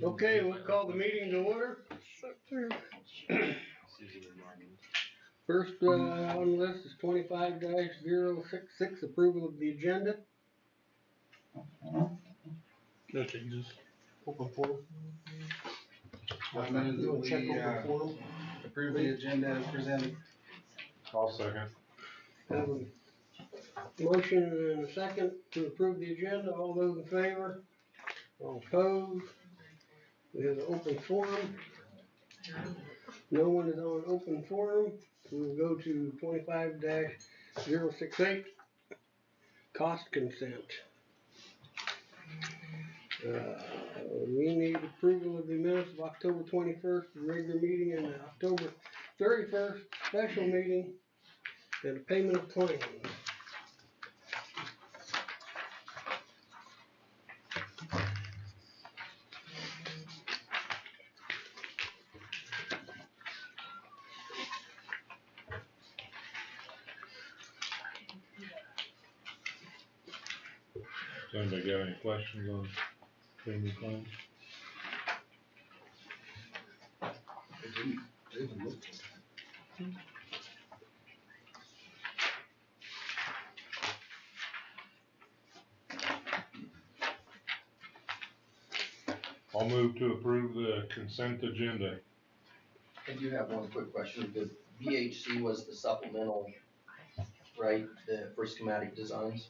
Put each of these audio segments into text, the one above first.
Okay, we'll call the meeting to order. First on the list is 25-066, approval of the agenda. No changes. Open forum. I move You that wanna check we open forum? approve the agenda as presented. I'll second. Have a motion and a second to approve the agenda. All those in favor? All opposed? We have an open forum. No one is on open forum. We will go to 25-068, cost consent. We need approval of the minutes of October 21st, the regular meeting, and the October 31st special meeting, and a payment of claims. Does anybody got any questions on payment claims? I'll move to approve the consent agenda. I do have one quick question. The VHC was the supplemental, right? The for schematic designs.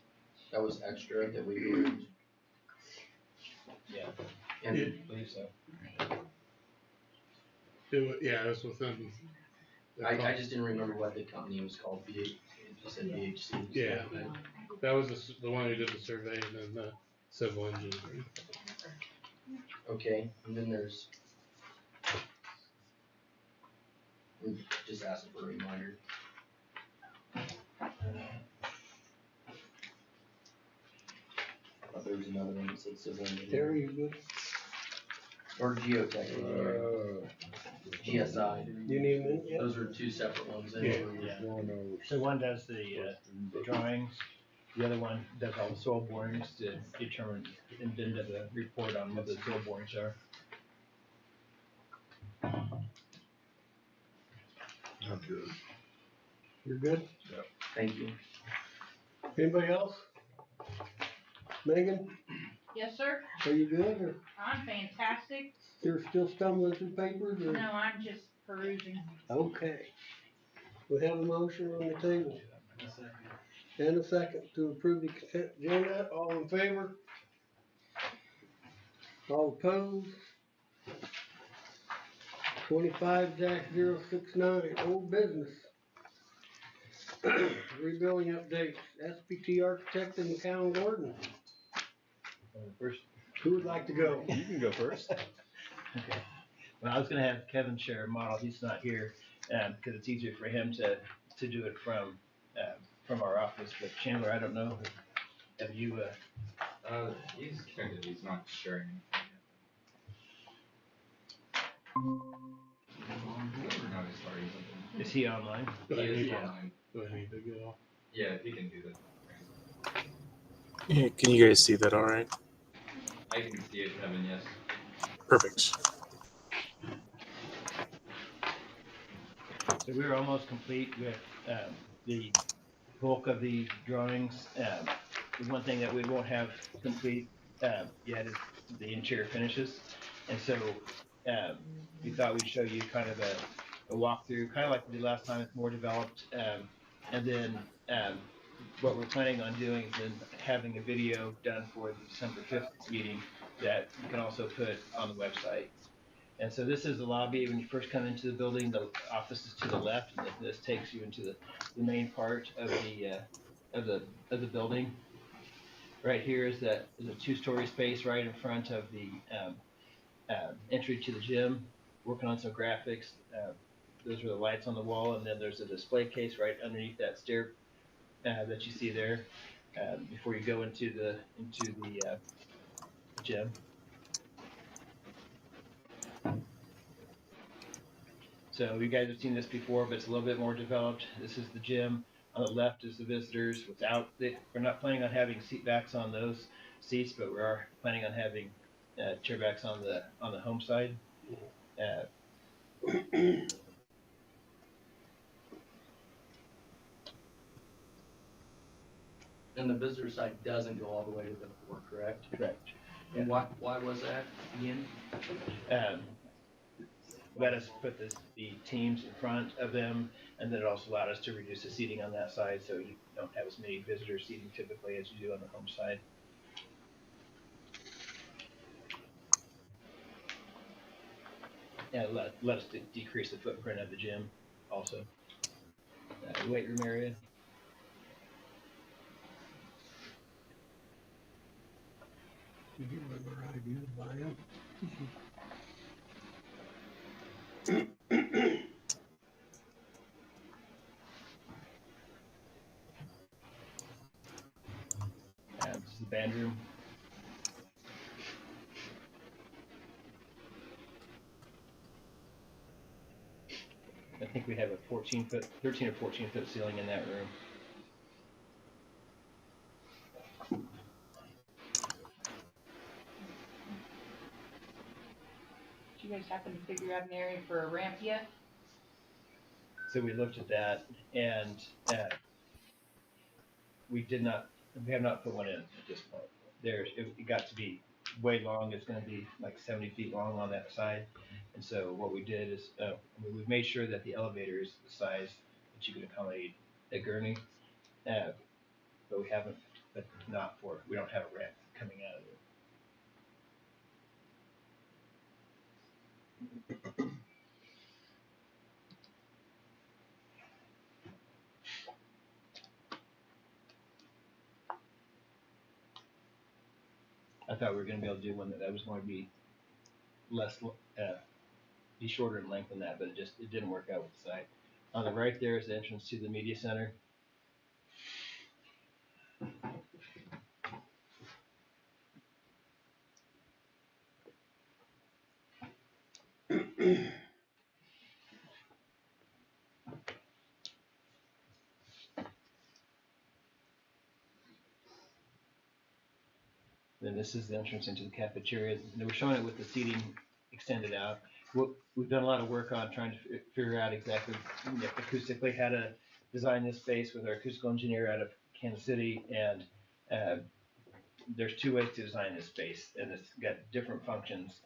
That was extra that we approved. Yeah, And I believe so. Yeah, it was within. I just didn't remember what the company was called. You said VHC. Yeah, that was the one who did the survey and then the civil engineering. Okay, and then there's. I'm just asking for a reminder. I thought there was another one that said civil engineering. Terry, you good? Or geotech engineering. GSI. You need a minute yet? Those are two separate ones. Yeah. So one does the drawings, the other one does all the soil borings to determine and then does a report on what the soil borings are. I'm good. You're good? Thank you. Anybody else? Megan, Yes, sir. are you good, or I'm fantastic. you're still stumbling through papers, or? No, I'm just perusing. Okay. We have a motion on the table. And a second to approve the consent agenda. All in favor? All opposed? 25-069, old business. Rebuilding updates, SPT architect and Town Gordon. First, Who would like to go? you can go first. Okay. Well, I was gonna have Kevin share a model. He's not here, because it's easier for him to do it from our office. But Chandler, I don't know. Have you? He's connected. He's not sharing. Is he online? He is Yeah. online. Do I need to get off? Yeah, if he can do that. Yeah, can you guys see that all right? I can see it, Kevin, yes. Perfect. So we are almost complete with the bulk of the drawings. The one thing that we won't have complete yet is the interior finishes. And so we thought we'd show you kind of a walkthrough, kind of like we did last time. It's more developed. And then what we're planning on doing is then having a video done for the December 5th meeting that you can also put on the website. And so this is the lobby. When you first come into the building, the office is to the left, and this takes you into the main part of the building. Right here is a two-story space right in front of the entry to the gym. Working on some graphics. Those are the lights on the wall, and then there's a display case right underneath that stair that you see there before you go into the gym. So you guys have seen this before, but it's a little bit more developed. This is the gym. On the left is the visitors. We're not planning on having seat backs on those seats, but we are planning on having chairbacks on the home side. And the visitor side doesn't go all the way to the fore, correct? Correct. And why was that again? Let us put the teams in front of them, and then it also allowed us to reduce the seating on that side, so you don't have as many visitor seating typically as you do on the home side. And let us decrease the footprint of the gym also. Weight room area. Did you remember I used mine? This is the band room. I think we have a 13 or 14 foot ceiling in that room. Do you guys happen to figure out an area for a ramp yet? So we looked at that, and we have not put one in at this point. It got to be way long. It's going to be like 70 feet long on that side. And so what we did is, we've made sure that the elevator is the size that you can accommodate a gurney, but we don't have a ramp coming out of it. I thought we were going to be able to do one that was going to be be shorter in length than that, but it didn't work out with the site. On the right there is the entrance to the media center. Then this is the entrance into the cafeteria. And we're showing it with the seating extended out. We've done a lot of work on trying to figure out exactly acoustically how to design this space with our acoustical engineer out of Kansas City. And there's two ways to design this space, and it's got different functions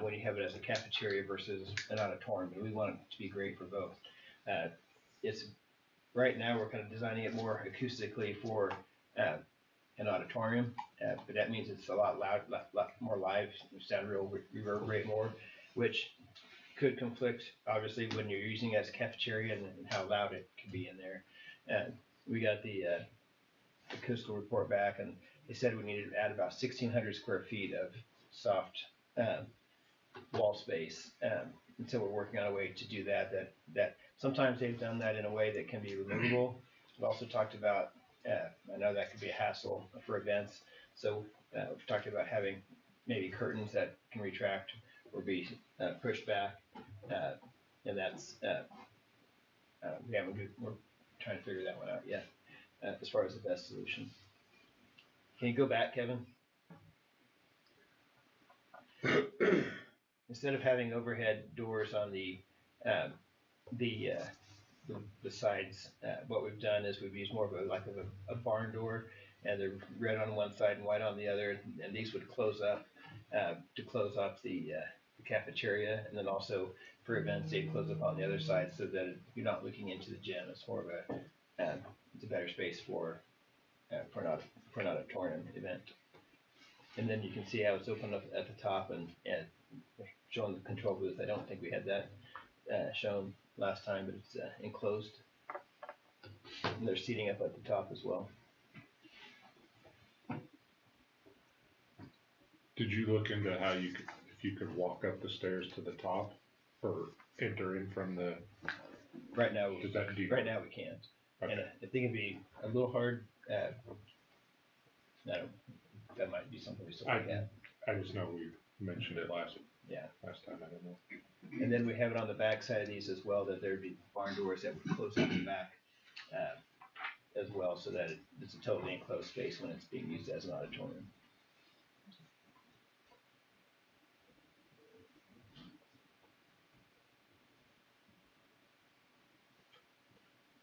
when you have it as a cafeteria versus an auditorium. And we want it to be great for both. Right now we're kind of designing it more acoustically for an auditorium, but that means it's a lot lot more live, sound reverberate more, which could conflict obviously when you're using it as a cafeteria and how loud it can be in there. We got the acoustical report back, and they said we needed to add about 1,600 square feet of soft wall space, and so we're working on a way to do that. That sometimes they've done that in a way that can be removable. We also talked about, I know that could be a hassle for events, so we've talked about having maybe curtains that can retract or be pushed back, and that's we're trying to figure that one out yet as far as the best solution. Can you go back, Kevin? Instead of having overhead doors on the sides, what we've done is we've used more of a barn door, and they're red on one side and white on the other, and these would close up to close off the cafeteria, and then also for events they close up on the other side so that you're not looking into the gym. It's more of it's a better space for an auditorium event. And then you can see how it's open up at the top and showing the control booth. I don't think we had that shown last time, but it's enclosed. And there's seating up at the top as well. Did you look into how if you could walk up the stairs to the top or enter in from the? Right now, Does that do? Right now we can't. Okay. And I think it'd be a little hard. That might be something we still look at. I just know we mentioned it last time. I don't know. And then we have it on the back side of these as well, that there'd be barn doors that would close on the back as well, so that it's a totally enclosed space when it's being used as an auditorium.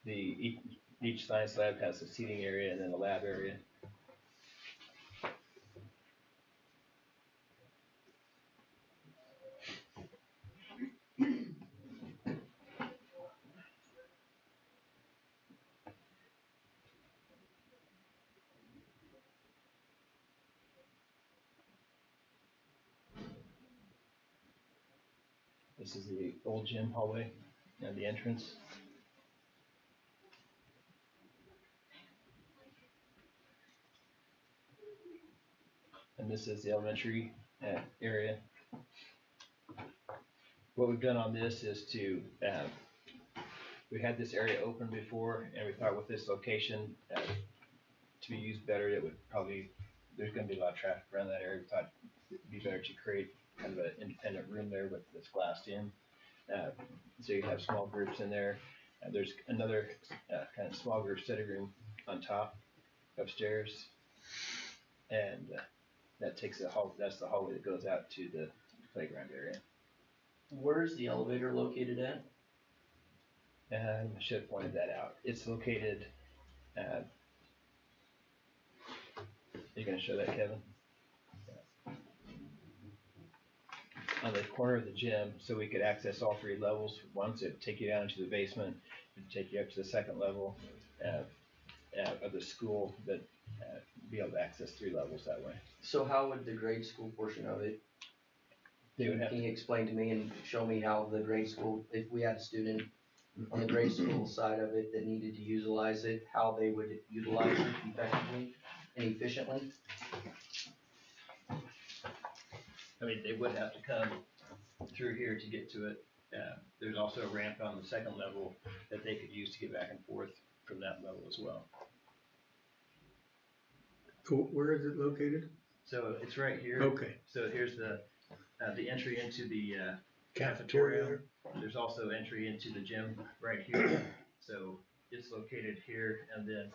each science lab has a seating area and then a lab area. This is the old gym hallway and the entrance. And this is the elementary area. What we've done on this is we had this area open before, and we thought with this location to be used better, it would probably, there's gonna be a lot of traffic around that area. We thought it'd be better to create kind of an independent room there with this glassed in. So you have small groups in there. There's another kind of small group study room on top upstairs. And that takes that's the hallway that goes out to the playground area. Where's the elevator located at? And I should have pointed that out. It's located, you're gonna show that, Kevin? On the corner of the gym, so we could access all three levels. Once it'd take you down into the basement, it'd take you up to the second level of the school, but be able to access 3 levels that way. So how would the grade school portion of it, They would have can you explain to me and show me how the grade school, if we had a student on the grade school side of it that needed to utilize it, how they would utilize it effectively and efficiently? I mean, they would have to come through here to get to it. There's also a ramp on the second level that they could use to get back and forth from that level as well. Where is it located? So it's right here. Okay. So here's the entry into the Cafeteria. cafeteria. There's also entry into the gym right here. So it's located here, and then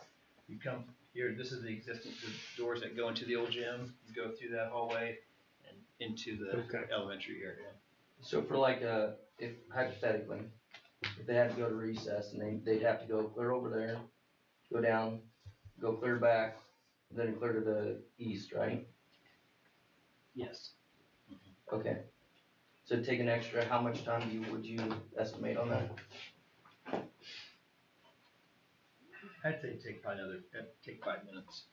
you come here. This is the doors that go into the old gym. You go through that hallway and into the elementary area. So for like if hypothetically, if they had to go to recess and they'd have to go clear over there, go down, go clear back, then clear to the east, right? Yes. Okay. So take an extra, how much time would you estimate on that? I'd say take 5 minutes.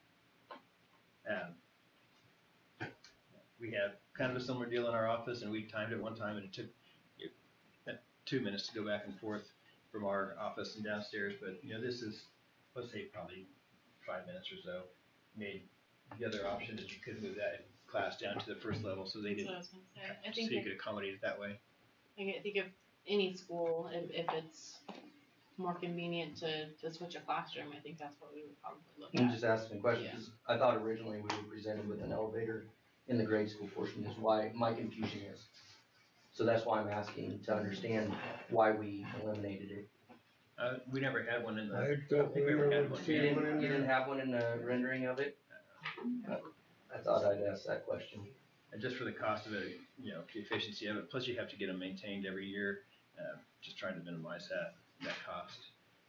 We have kind of a similar deal in our office, and we timed it one time, and it took 2 minutes to go back and forth from our office and downstairs. But this is, let's say, probably 5 minutes or so. I mean, the other option is you could move that class down to the first level, so they That's didn't. what I was gonna say. I So think you could accommodate it that way. I think if any school, if it's more convenient to switch a classroom, I think that's what we would probably look I'm at. just asking a question, because I thought originally we were presented with an elevator in the grade school portion, is why my confusion is. So that's why I'm asking to understand why we eliminated it. We never had one in the. I don't think we ever had remember one. seeing one in You there. didn't have one in the rendering of it? I thought I'd ask that question. And just for the cost of it, the efficiency of it, plus you have to get them maintained every year, just trying to minimize that cost.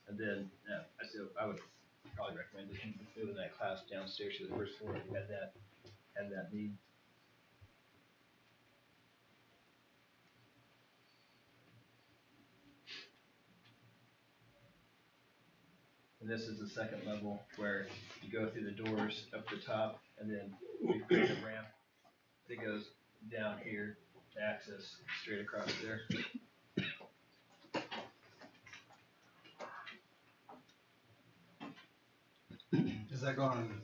And then, I would probably recommend just moving that class downstairs to the first floor if you had that need. And this is the second level where you go through the doors up the top, and then we create a ramp that goes down here to access straight across there. Is that going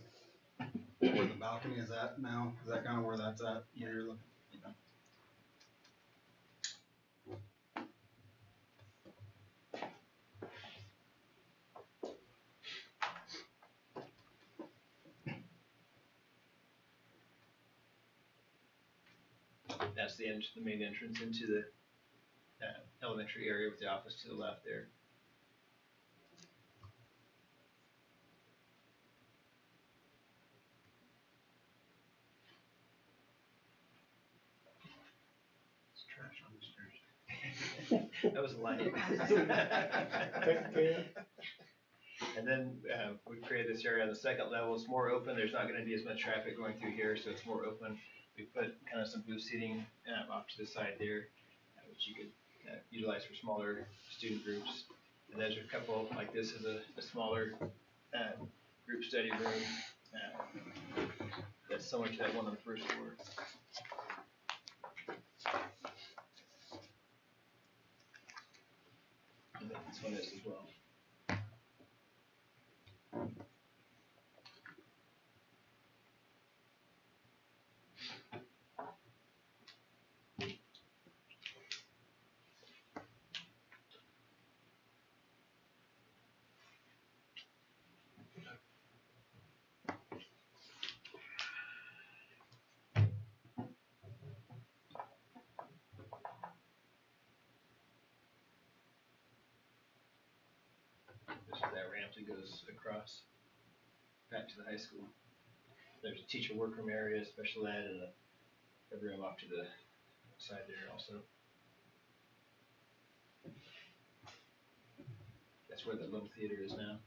where the balcony is at now? Is that kind of where that's at, where you're looking? That's the main entrance into the elementary area with the office to the left there. It's trash on the stairs. That was light. Heck, yeah. And then, we created this area on the second level, it's more open, there's not gonna be as much traffic going through here, so it's more open. We put kind of some booth seating, off to the side there, which you could, utilize for smaller student groups. And there's a couple, like this is a smaller, group study room, that's similar to that one on the first floor. And then this one is as well. This is that ramp that goes across back to the high school. There's a teacher workroom area, special ed, and a room off to the side there also. That's where the little theater is now.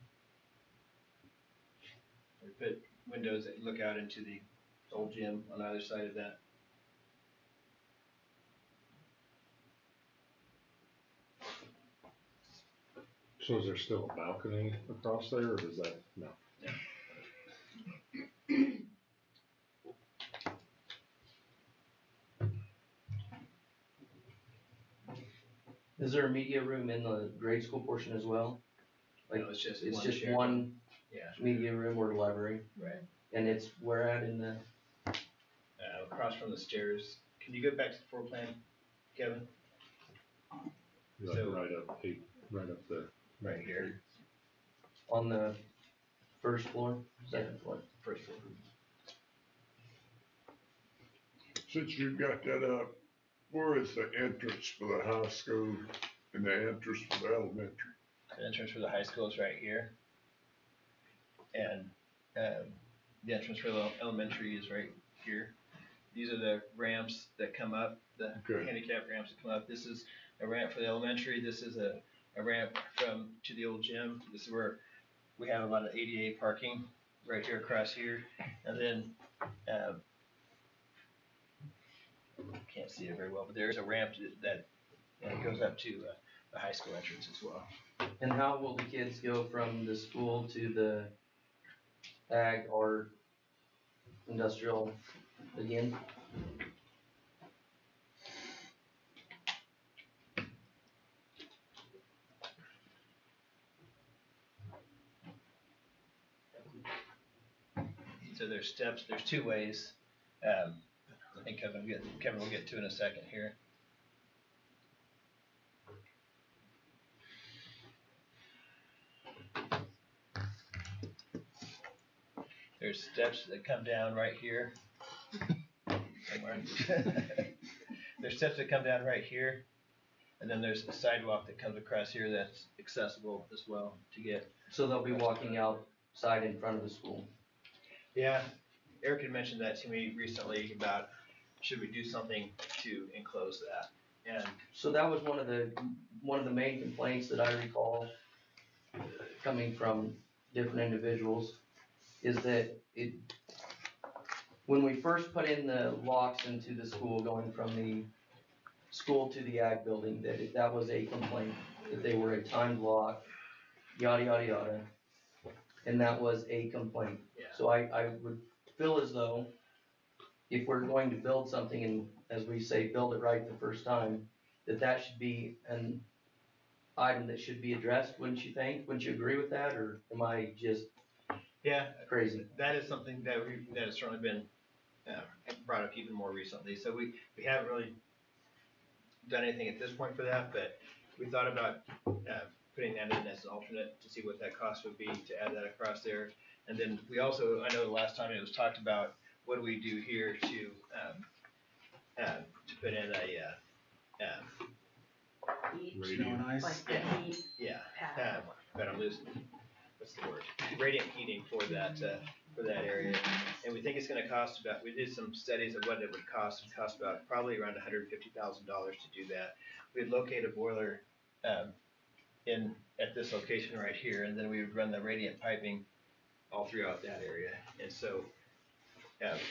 We put windows that look out into the old gym on either side of that. So is there still a balcony across there, or is that, no? Is there a media room in the grade school portion as well? Like, No, it's just one one shared Yeah, media room or library, right. and it's where at in the, Across from the stairs. Can you go back to the floor plan, Kevin? Like So- right up the. Right here, on the first floor, second floor? first floor. Since you've got that up, where is the entrance for the high school and the entrance for the elementary? The entrance for the high school is right here. And, the entrance for the elementary is right here. These are the ramps that come up, the Okay. handicap ramps that come up. This is a ramp for the elementary. This is a ramp to the old gym. This is where we have a lot of ADA parking right here across here. And then, can't see it very well, but there's a ramp that goes up to the high school entrance as well. And how will the kids go from the school to the ag or industrial again? So there's steps, there's two ways. I think Kevin will get to in a second here. There's steps that come down right here. Somewhere. There's steps that come down right here. And then there's a sidewalk that comes across here that's accessible as well to get. So they'll be walking outside in front of the school? Yeah, Eric had mentioned that to me recently about should we do something to enclose that? And So that was one of the main complaints that I recall coming from different individuals, is that when we first put in the locks into the school, going from the school to the ag building, that was a complaint, that they were a timed lock, yada, yada, yada. And that was a complaint. Yeah. So I would feel as though if we're going to build something, and as we say, build it right the first time, that should be an item that should be addressed, wouldn't you think? Wouldn't you agree with that, or am I just crazy? that is something that has certainly been brought up even more recently. So we haven't really done anything at this point for that, but we thought about putting that in as an alternate to see what that cost would be to add that across there. And then we also, I know the last time it was talked about, what do we do here to put in a Snow and ice. Like the heat yeah, pad. but I'm losing, what's the word? Radiant heating for that for that area. And we think it's gonna cost about, we did some studies of what it would cost. It cost about probably around $150,000 to do that. We'd locate a boiler, at this location right here, and then we would run the radiant piping all throughout that area. And so,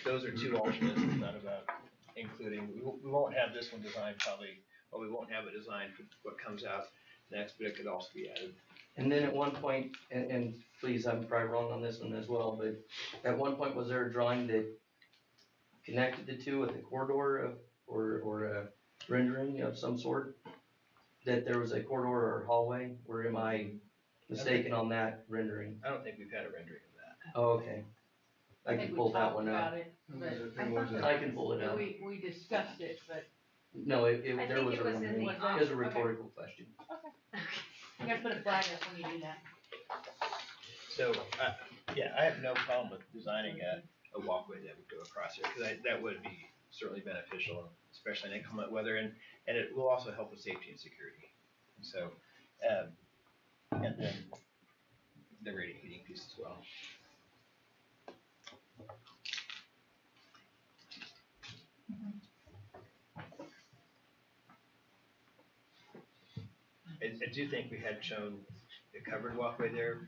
those are two alternates. We thought about including, we won't have this one designed probably, or we won't have it designed for what comes out next, but it could also be added. And then at one point, and please, I'm probably wrong on this one as well, but at one point, was there a drawing that connected the two with a corridor of, or a rendering of some sort? That there was a corridor or hallway, or am I mistaken on that rendering? I don't think we've had a rendering of that. Oh, okay. I can think pull we that talked one about out. it, but I can pull it out. we discussed it, but No, I there think was it a was in rendering. the- It was a okay. rhetorical question. you gotta put a flag up when you do that. So, yeah, I have no problem with designing a walkway that would go across there, because that would be certainly beneficial, especially in inclement weather, and it will also help with safety and security. So, and then the radiant heating piece as well. I do think we had shown the covered walkway there.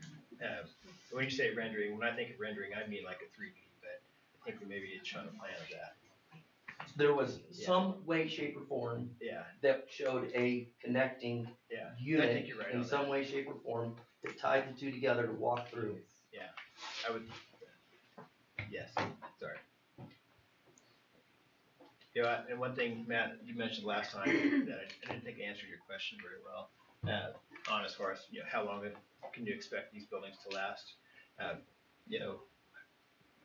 When you say rendering, when I think of rendering, I mean like a 3D, but I think we maybe had shown a plan of that. There was some way, shape, or form Yeah, that showed a connecting yeah. I unit think you're right in on some that. way, shape, or form that tied the two together to walk through. I would, yes, sorry. You know, and one thing, Matt, you mentioned last time that I didn't think I answered your question very well, on as far as, you know, how long can you expect these buildings to last? You know,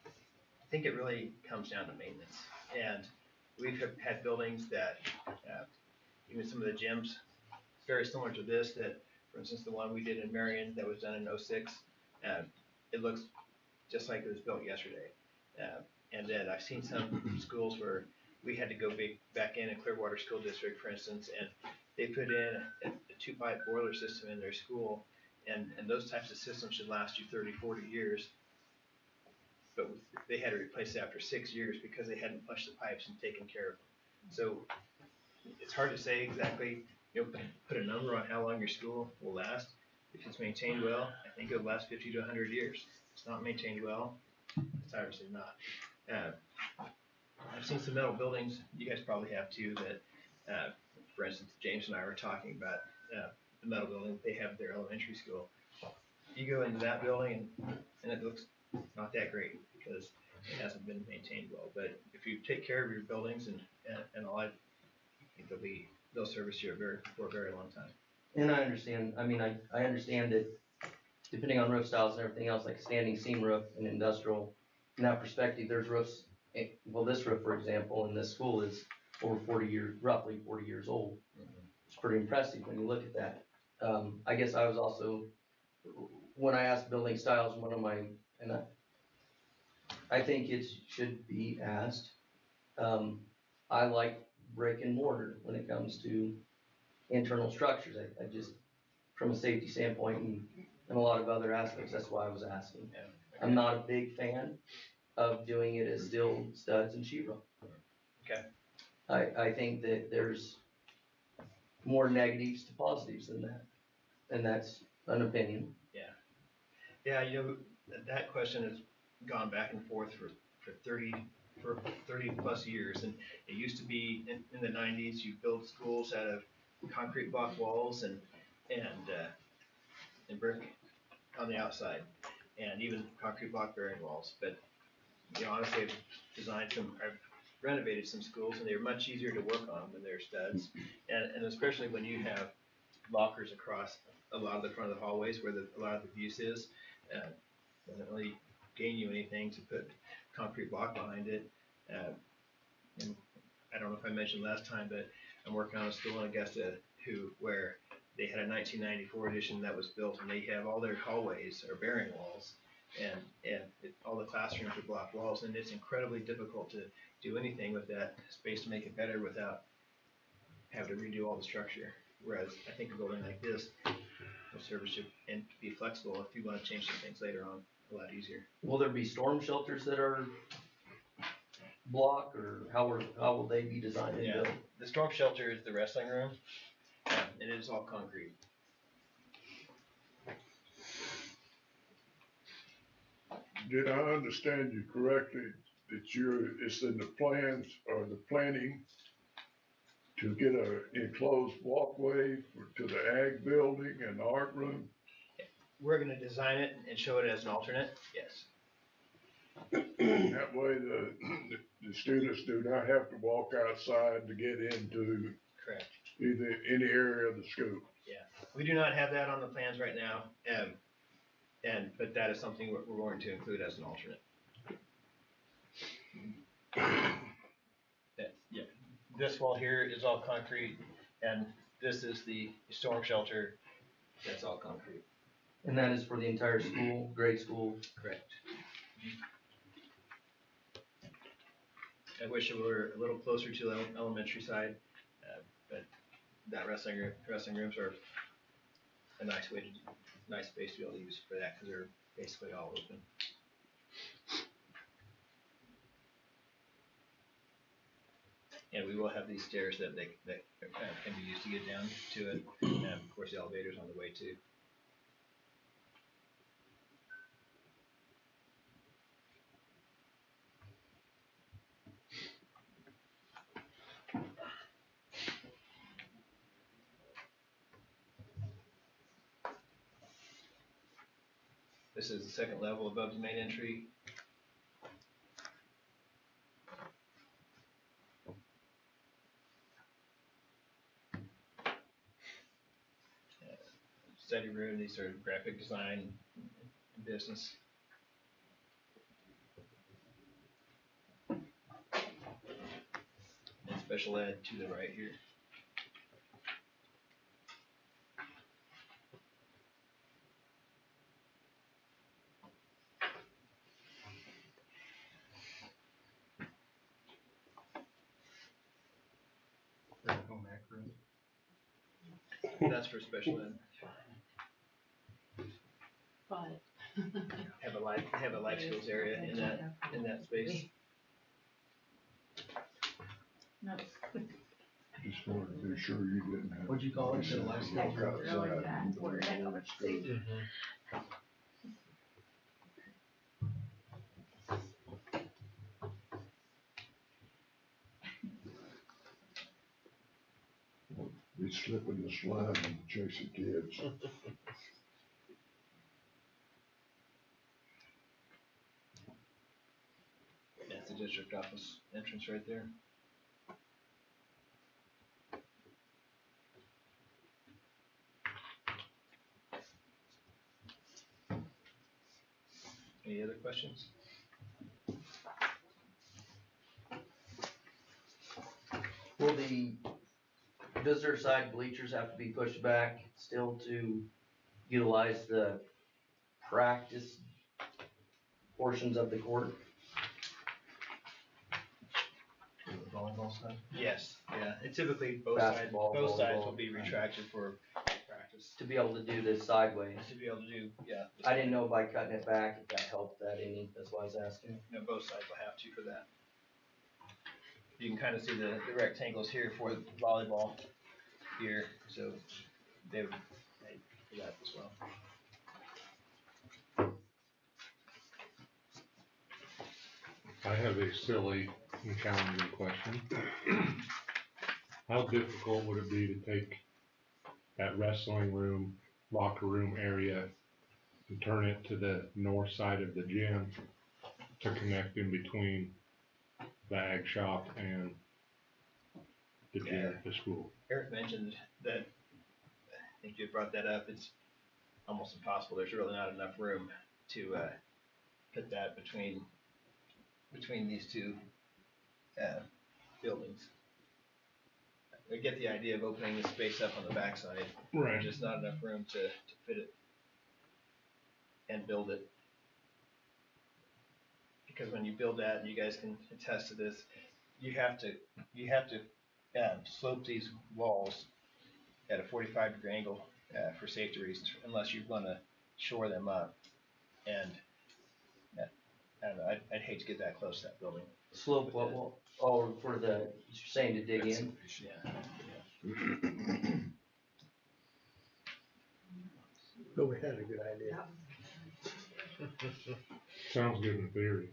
I think it really comes down to maintenance. And we've had buildings that, even some of the gyms, very similar to this, that, for instance, the one we did in Marion that was done in '06, it looks just like it was built yesterday. And then I've seen some schools where we had to go back in Clearwater School District, for instance, and they put in a 2-pipe boiler system in their school, and those types of systems should last you 30, 40 years. But they had to replace it after 6 years because they hadn't flushed the pipes and taken care of them. So it's hard to say exactly, you know, put a number on how long your school will last. If it's maintained well, I think it'll last 50 to 100 years. If it's not maintained well, it's obviously not. I've seen some metal buildings, you guys probably have too, that, for instance, James and I were talking about the metal building they have at their elementary school. You go into that building and it looks not that great because it hasn't been maintained well. But if you take care of your buildings and all, I think they'll service you for a very long time. And I understand, I mean, I understand that depending on roof styles and everything else, like a standing seam roof and industrial, in that perspective, there's roofs, well, this roof, for example, in this school is over 40 years, roughly 40 years old. It's pretty impressive when you look at that. I guess I was also, when I asked building styles, one of my, and I think it should be asked. I like brick and mortar when it comes to internal structures. I just, from a safety standpoint and a lot of other aspects, that's why I was asking. I'm not a big fan of doing it as steel studs and sheetrock. Okay. I think that there's more negatives to positives than that, and that's an opinion. Yeah, you know, that question has gone back and forth for 30 plus years, and it used to be in the 90s you build schools out of concrete block walls and brick on the outside, and even concrete block bearing walls. But you know, honestly, I've renovated some schools, and they're much easier to work on when they're studs, and especially when you have lockers across a lot of the front of the hallways where a lot of the abuse is. Doesn't really gain you anything to put concrete block behind it. And I don't know if I mentioned last time, but I'm working on a school in Augusta where they had a 1994 edition that was built, and they have all their hallways are bearing walls, and all the classrooms are block walls, and it's incredibly difficult to do anything with that space to make it better without having to redo all the structure. Whereas I think a building like this will service you and be flexible if you want to change some things later on. a lot easier. Will there be storm shelters that are block, or how will they be designed and Yeah. built? The storm shelter is the wrestling room, and it is all concrete. Did I understand you correctly that it's in the plans or the planning to get a enclosed walkway to the ag building and art room? We're gonna design it and show it as an alternate, yes. That way the students do not have to walk outside to get into Correct. either any area of the school. We do not have that on the plans right now, but that is something we're going to include as an alternate. Yeah, this wall here is all concrete, and this is the storm shelter, that's all concrete. And that is for the entire school, grade school? Correct. I wish it were a little closer to the elementary side, but that wrestling rooms are a nice space to be able to use for that, because they're basically all open. And we will have these stairs that can be used to get down to it, and of course the elevator's on the way too. This is the second level above the main entry. Study room, these are graphic design business. And special ed to the right here. Home ec room. That's for special ed. But. Have a life skills area in that space. No. Just wanted to be sure you didn't have. What'd you call it? The life skills? Outside. Be slipping the slide and chasing kids. That's the district office entrance right there. Any other questions? Will the visitor side bleachers have to be pushed back still to utilize the practice portions of the court? Volleyball side? Yes, yeah, and typically both sides Basketball, will volleyball. be retracted for practice. To be able to do this sideways? To be able to do, yeah. I didn't know by cutting it back if that helped that any, that's why I was asking. No, both sides will have to for that. You can kind of see the rectangles here for volleyball here, so they would make for that as well. I have a silly and challenging question. How difficult would it be to take that wrestling room, locker room area and turn it to the north side of the gym to connect in between the ag shop and the gym at the school? Eric mentioned that, I think you had brought that up, it's almost impossible, there's really not enough room to put that between these two buildings. I get the idea of opening the space up on the backside. Right. There's just not enough room to fit it and build it. Because when you build that, and you guys can attest to this, you have to slope these walls at a 45-degree angle for safety reasons, unless you want to shore them up. And I don't know, I'd hate to get that close to that building. Slope level, oh, for the, you're saying to dig in? Yeah. Nobody had a good idea. Sounds good in theory.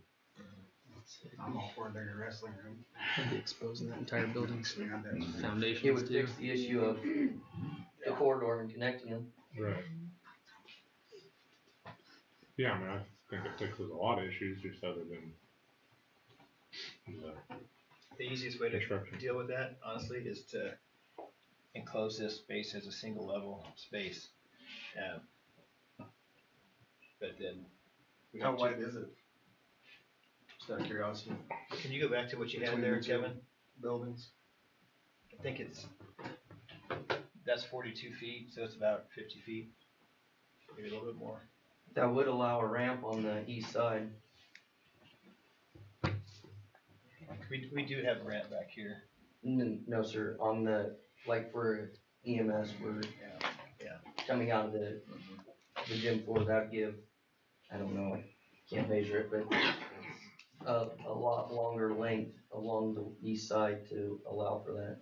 I'm all for a bigger wrestling room. Be exposing that entire building's Yeah, that's- foundations It would too. fix the issue of the corridor and connecting them. Right. Yeah, I mean, I think it fixes a lot of issues just other than The easiest way to construction. deal with that, honestly, is to enclose this space as a single level space. But then. we How have to- wide is it? Just out of curiosity. Can you go back to what you had Between there, the two Kevin? Buildings. I think that's 42 feet, so it's about 50 feet, maybe a little bit more. That would allow a ramp on the east side. We do have a ramp back here. No, sir, on the, like for EMS, we're Yeah. coming out of the gym floor, that'd give, I don't know, I can't measure it, but a lot longer length along the east side to allow for that.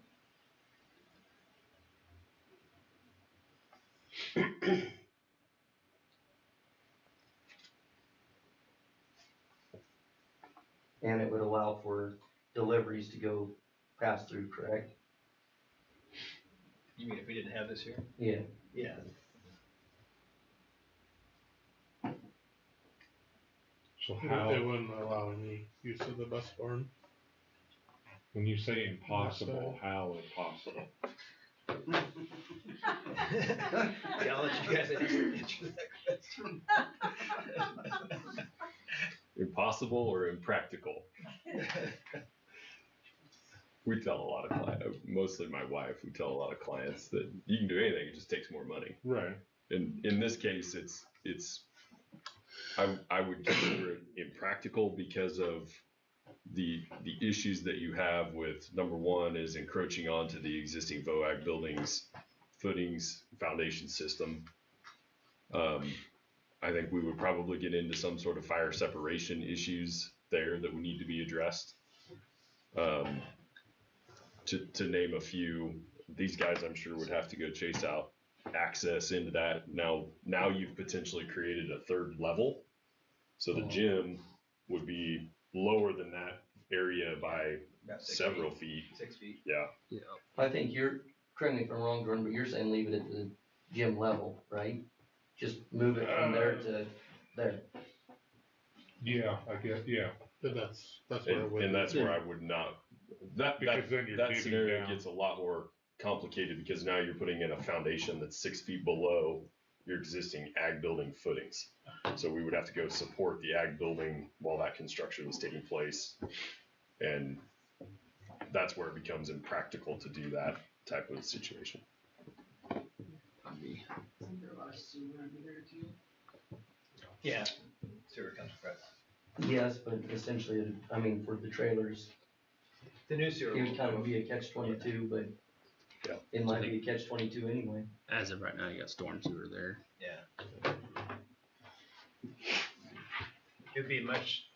And it would allow for deliveries to go pass through, correct? You mean if we didn't have this here? Yeah. Yeah. So how, It wouldn't allow any use of the bus barn. when you say impossible, how impossible? Yeah, I'll let you guys answer that question. Impossible or impractical? We tell a lot of clients, mostly my wife, we tell a lot of clients that you can do anything, it just takes more money. Right. And in this case, I would consider it impractical because of the issues that you have with, number one is encroaching onto the existing VOAG buildings, footings, foundation system. I think we would probably get into some sort of fire separation issues there that would need to be addressed. To name a few, these guys I'm sure would have to go chase out access into that. Now you've potentially created a third level. So the gym would be lower than that area by About 6 several feet. 6 feet. Yeah. I think correct me if I'm wrong, Jordan, but you're saying leave it at the gym level, right? Just move it from there to there. Yeah, I guess, yeah. But that's where it would. And that's where I would not, Because then you're that digging scenario down. gets a lot more complicated because now you're putting in a foundation that's 6 feet below your existing ag building footings. So we would have to go support the ag building while that construction is taking place. And that's where it becomes impractical to do that type of situation. Yeah, sewer comes first. Yes, but essentially, I mean, for the trailers, The new sewer. it would kind of be a catch-22, but Yeah. it might be a catch-22 anyway. As of right now, you got storm sewer there. Yeah. It'd be much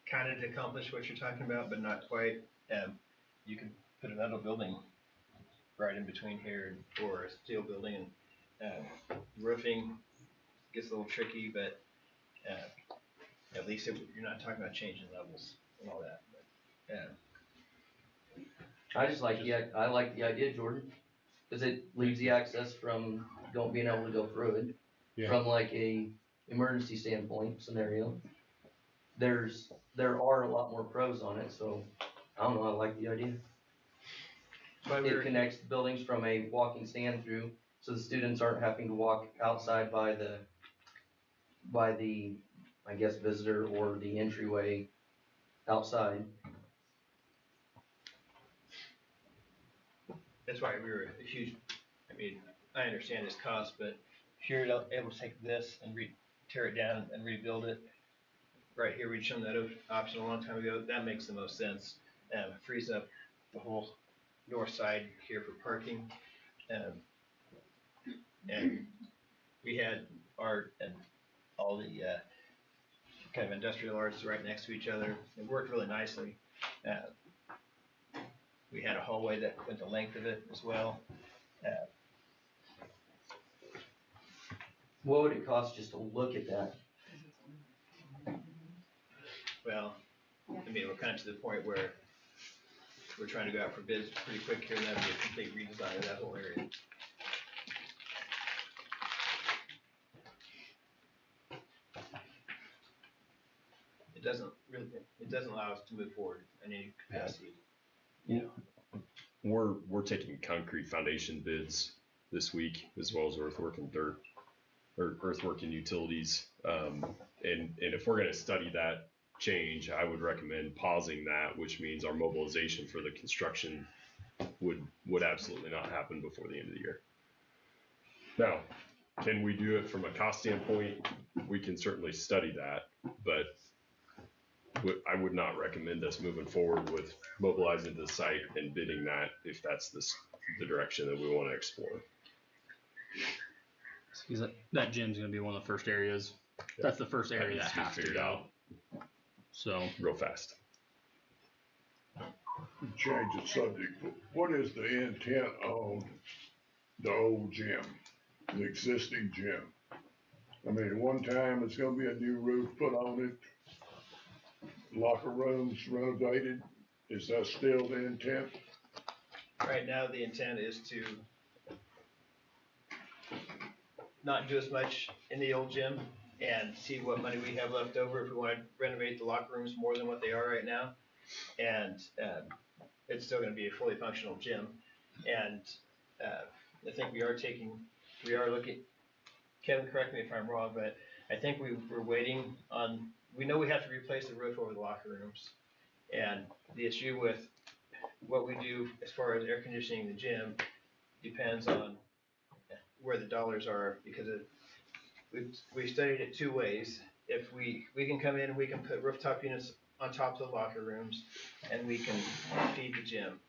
kind of to accomplish what you're talking about, but not quite. You could put another building right in between here or a steel building and roofing gets a little tricky, but at least you're not talking about changing levels and all that. But, I just like I like the idea, Jordan, because it leaves the access from being able to go through it. Yeah. From like a emergency standpoint scenario. There are a lot more pros on it, so I don't know, I like the idea. It connects the buildings from a walking stand through, so the students aren't having to walk outside by the, I guess, visitor or the entryway outside. that's why we were a huge, I mean, I understand its cost, but if you're able to take this and tear it down and rebuild it, right here, we'd shown that option a long time ago, that makes the most sense. It frees up the whole north side here for parking. And we had Art and all the kind of industrial arts right next to each other. It worked really nicely. We had a hallway that went the length of it as well. What would it cost just to look at that? Well, I mean, we're kind of to the point where we're trying to go out for bids pretty quick here, and that'd be a complete redesign of that whole area. It doesn't allow us to move forward in any capacity. We're taking concrete foundation bids this week, as well as earthwork and dirt, or earthwork and utilities. And if we're gonna study that change, I would recommend pausing that, which means our mobilization for the construction would absolutely not happen before the end of the year. Now, can we do it from a cost standpoint? We can certainly study that, but I would not recommend us moving forward with mobilizing the site and bidding that if that's the direction that we want to explore. Because that gym's gonna be one of the first areas. That's the first area that has to go. So real fast. Change the subject. What is the intent on the old gym, the existing gym? I mean, one time it's gonna be a new roof put on it, locker rooms renovated. Is that still the intent? Right now, the intent is to not do as much in the old gym and see what money we have left over if we want to renovate the locker rooms more than what they are right now. And it's still going to be a fully functional gym. And I think we are looking, Kevin, correct me if I'm wrong, but I think we're waiting on, we know we have to replace the roof over the locker rooms. And the issue with what we do as far as air conditioning the gym depends on where the dollars are, because we studied it two ways. If we can come in and we can put rooftop units on top of the locker rooms and we can feed the gym.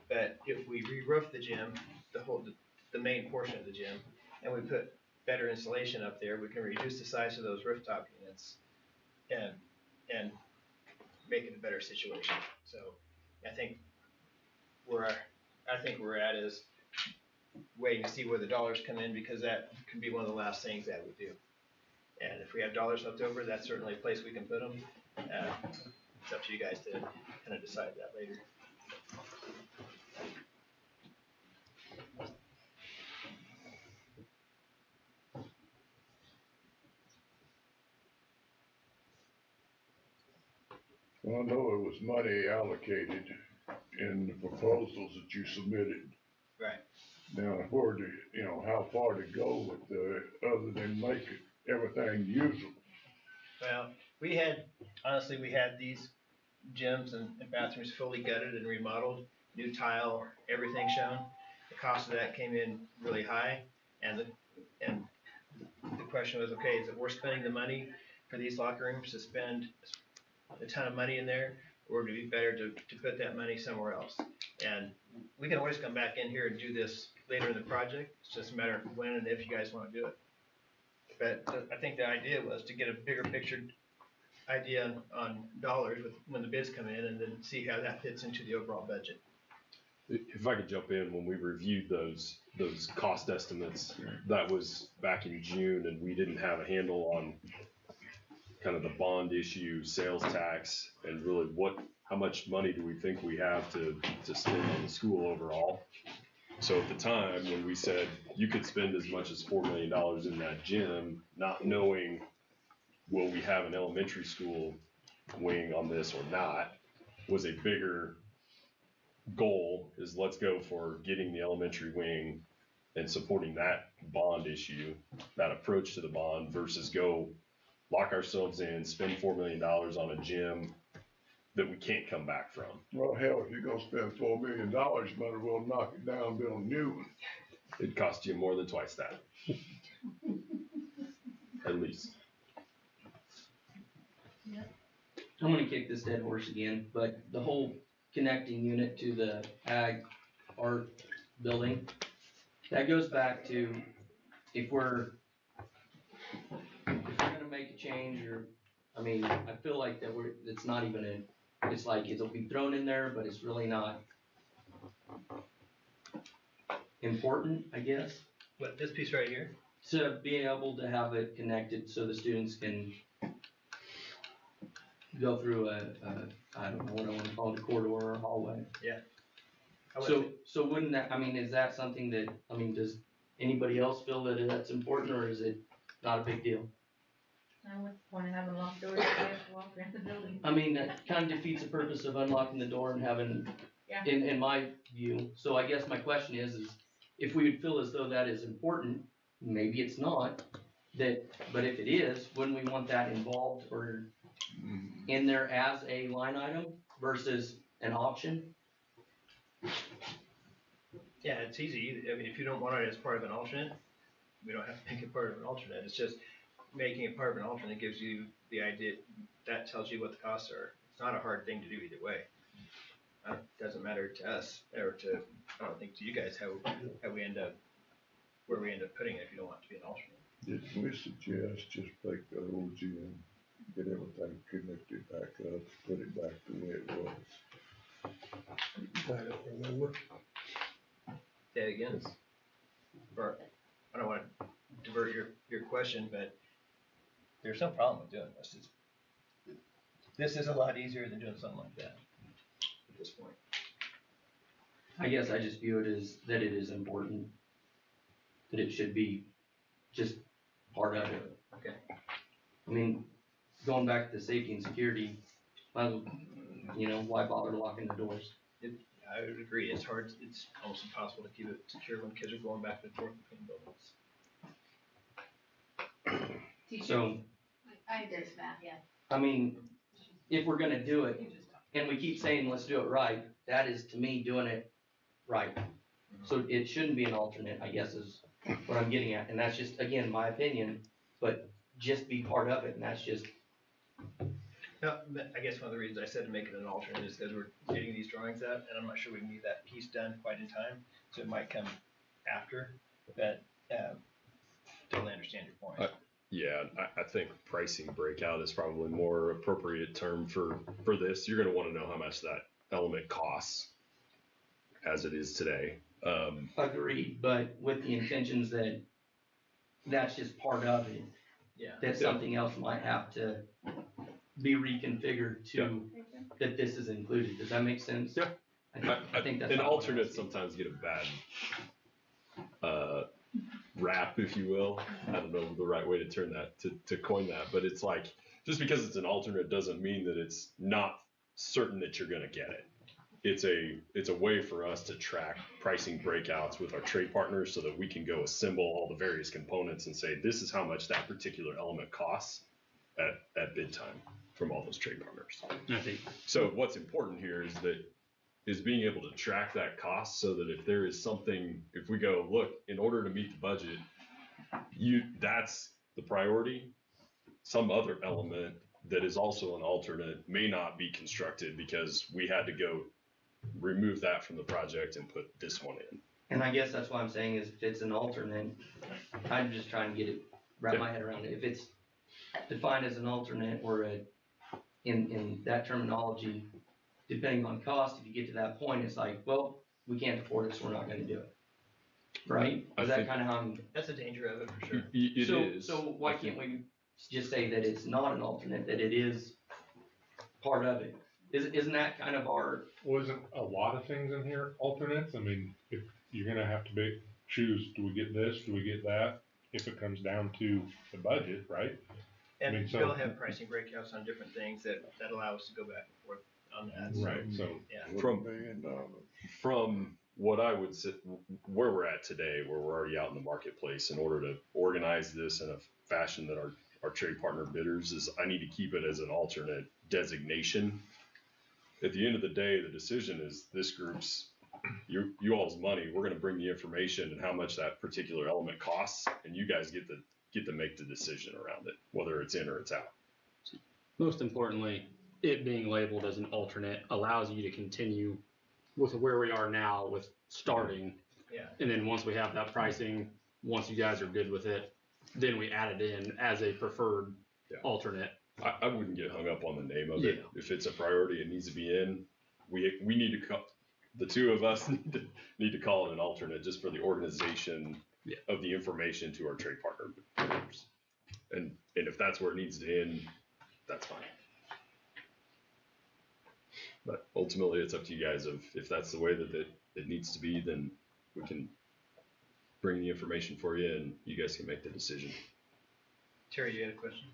But if we re-roof the gym, the main portion of the gym, and we put better insulation up there, we can reduce the size of those rooftop units and make it a better situation. So I think we're at is waiting to see where the dollars come in, because that can be one of the last things that we do. And if we have dollars left over, that's certainly a place we can put them. It's up to you guys to kind of decide that later. Well, I know it was money allocated in the proposals that you submitted. Right. Now, how far to go with other than make everything usable? Well, we had these gyms and bathrooms fully gutted and remodeled, new tile, everything shown. The cost of that came in really high, and the question was, okay, is it worth spending the money for these locker rooms to spend a ton of money in there, or would it be better to put that money somewhere else? And we can always come back in here and do this later in the project. It's just a matter of when and if you guys want to do it. But I think the idea was to get a bigger picture idea on dollars when the bids come in, and then see how that fits into the overall budget. If I could jump in, when we reviewed those cost estimates, that was back in June, and we didn't have a handle on kind of the bond issue, sales tax, and really how much money do we think we have to spend on the school overall. So at the time, when we said you could spend as much as $4 million in that gym, not knowing will we have an elementary school wing on this or not, was a bigger goal. Is let's go for getting the elementary wing and supporting that bond issue, that approach to the bond, versus go lock ourselves in, spend $4 million on a gym that we can't come back from. Well, hell, if you're gonna spend $4 million, you might as well knock it down and build a new one. It'd cost you more than twice that. At least. I'm gonna kick this dead horse again, but the whole connecting unit to the ag art building, that goes back to if we're gonna make a change or, I mean, I feel like that it's not even it's like it'll be thrown in there, but it's really not important, I guess, What, this piece right here? to be able to have it connected so the students can go through I don't know what I want to call it, a corridor or a hallway. I would So wouldn't that, I mean, is that something that, I mean, does anybody else feel that that's important or is it not a big deal? Now, what's the point of having locked doors if they have to walk around the building? I mean, that kind of defeats the purpose of unlocking the door and having, Yeah. in my view. So I guess my question is if we would feel as though that is important, maybe it's not, but if it is, wouldn't we want that involved or in there as a line item versus an option? Yeah, it's easy. I mean, if you don't want it as part of an alternate, we don't have to make it part of an alternate. It's just making it part of an alternate gives you the idea, that tells you what the costs are. It's not a hard thing to do either way. It doesn't matter to us, or to, I don't think to you guys, how we end up, where we end up putting it if you don't want it to be an alternate. Did we suggest just take the old gym, get everything connected back up, put it back the way it was? I don't remember. Say it again. Or, I don't want to divert your question, but there's no problem with doing this. This is a lot easier than doing something like that at this point. I guess I just view it as that it is important, that it should be just part of it. Okay. I mean, going back to the safety and security, why bother locking the doors? I would agree. It's hard. It's almost impossible to keep it secure when kids are going back and forth between buildings. So, I agree with that, yeah. I mean, if we're gonna do it, and we keep saying let's do it right, that is to me doing it right. So it shouldn't be an alternate, I guess is what I'm getting at, and that's just, again, my opinion, but just be part of it, and that's just. No, but I guess one of the reasons I said to make it an alternate is because we're getting these drawings out, and I'm not sure we can get that piece done quite in time, so it might come after, but, totally understand your point. Yeah, I think pricing breakout is probably more appropriate term for this. You're gonna wanna know how much that element costs as it is today. Agreed, but with the intentions that that's just part of it. Yeah. That something else might have to be reconfigured to, that this is included. Does that make sense? Yeah. I think that's. An not what alternate I'm sometimes get a bad rap, if you will. I don't know the right way to turn that, to coin that, but it's like, just because it's an alternate doesn't mean that it's not certain that you're gonna get it. It's a way for us to track pricing breakouts with our trade partners so that we can go assemble all the various components and say, this is how much that particular element costs at bid time from all those trade partners. I think So what's important here is being able to track that cost so that if there is something, if we go, look, in order to meet the budget, that's the priority. Some other element that is also an alternate may not be constructed because we had to go remove that from the project and put this one in. And I guess that's what I'm saying is if it's an alternate, I'm just trying to wrap my head around it. If it's defined as an alternate or in that terminology, depending on cost, if you get to that point, it's like, well, we can't afford it, so we're not gonna do it. Right? Is that kind of how I'm? That's the danger of it for sure. It is. So why can't we just say that it's not an alternate, that it is part of it? Isn't that kind of our? Wasn't a lot of things in here alternates? I mean, if you're gonna have to choose, do we get this, do we get that? If it comes down to the budget, right? And I mean, we'll have pricing breakouts on different things that allow us to go back and forth on that. So, Right, so. yeah. From what I would say, where we're at today, where we're already out in the marketplace, in order to organize this in a fashion that our trade partner bidders is, I need to keep it as an alternate designation. At the end of the day, the decision is this group's, you all's money. We're going to bring the information and how much that particular element costs, and you guys get to make the decision around it, whether it's in or it's out. most importantly, it being labeled as an alternate allows you to continue with where we are now with starting. Yeah. And then once we have that pricing, once you guys are good with it, then we add it in as a preferred Yeah. alternate. I wouldn't get hung up on the name of it. If it's a priority, it needs to be in. We need to call, the two of us need to call it an alternate just for the organization of the information to our trade partners. And if that's where it needs to end, that's fine. But ultimately, it's up to you guys. If that's the way that it needs to be, then we can bring the information for you, and you guys can make the decision. Terry, you had a question?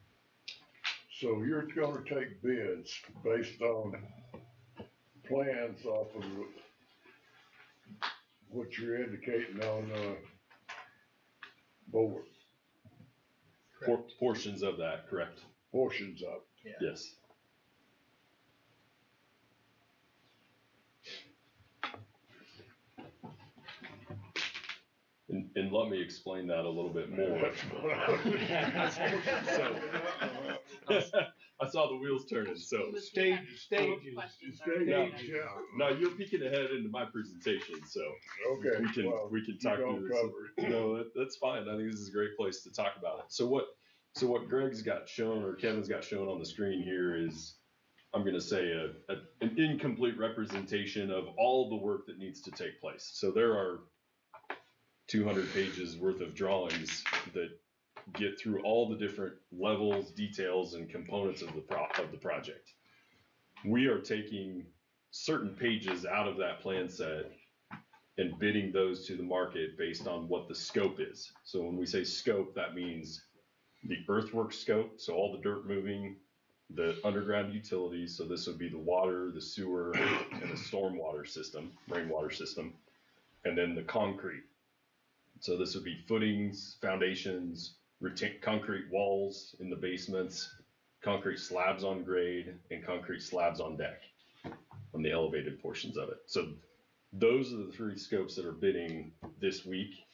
So you're gonna take bids based on plans off of what you're indicating on, board, Portions of that, correct? portions of it. Yes. And let me explain that a little bit more. I saw the wheels turning, so. Stages. Now you're peeking ahead into my presentation, so. Okay, We can talk through this. cover it. No, that's fine. I think this is a great place to talk about it. So what Greg's got shown, or Kevin's got shown on the screen here is, I'm gonna say an incomplete representation of all the work that needs to take place. So there are 200 pages worth of drawings that get through all the different levels, details, and components of the project. We are taking certain pages out of that plan set and bidding those to the market based on what the scope is. So when we say scope, that means the earthwork scope, so all the dirt moving, the underground utilities, so this would be the water, the sewer, and the stormwater system, rainwater system, and then the concrete. So this would be footings, foundations, concrete walls in the basements, concrete slabs on grade, and concrete slabs on deck on the elevated portions of it. So those are the three scopes that are bidding this week,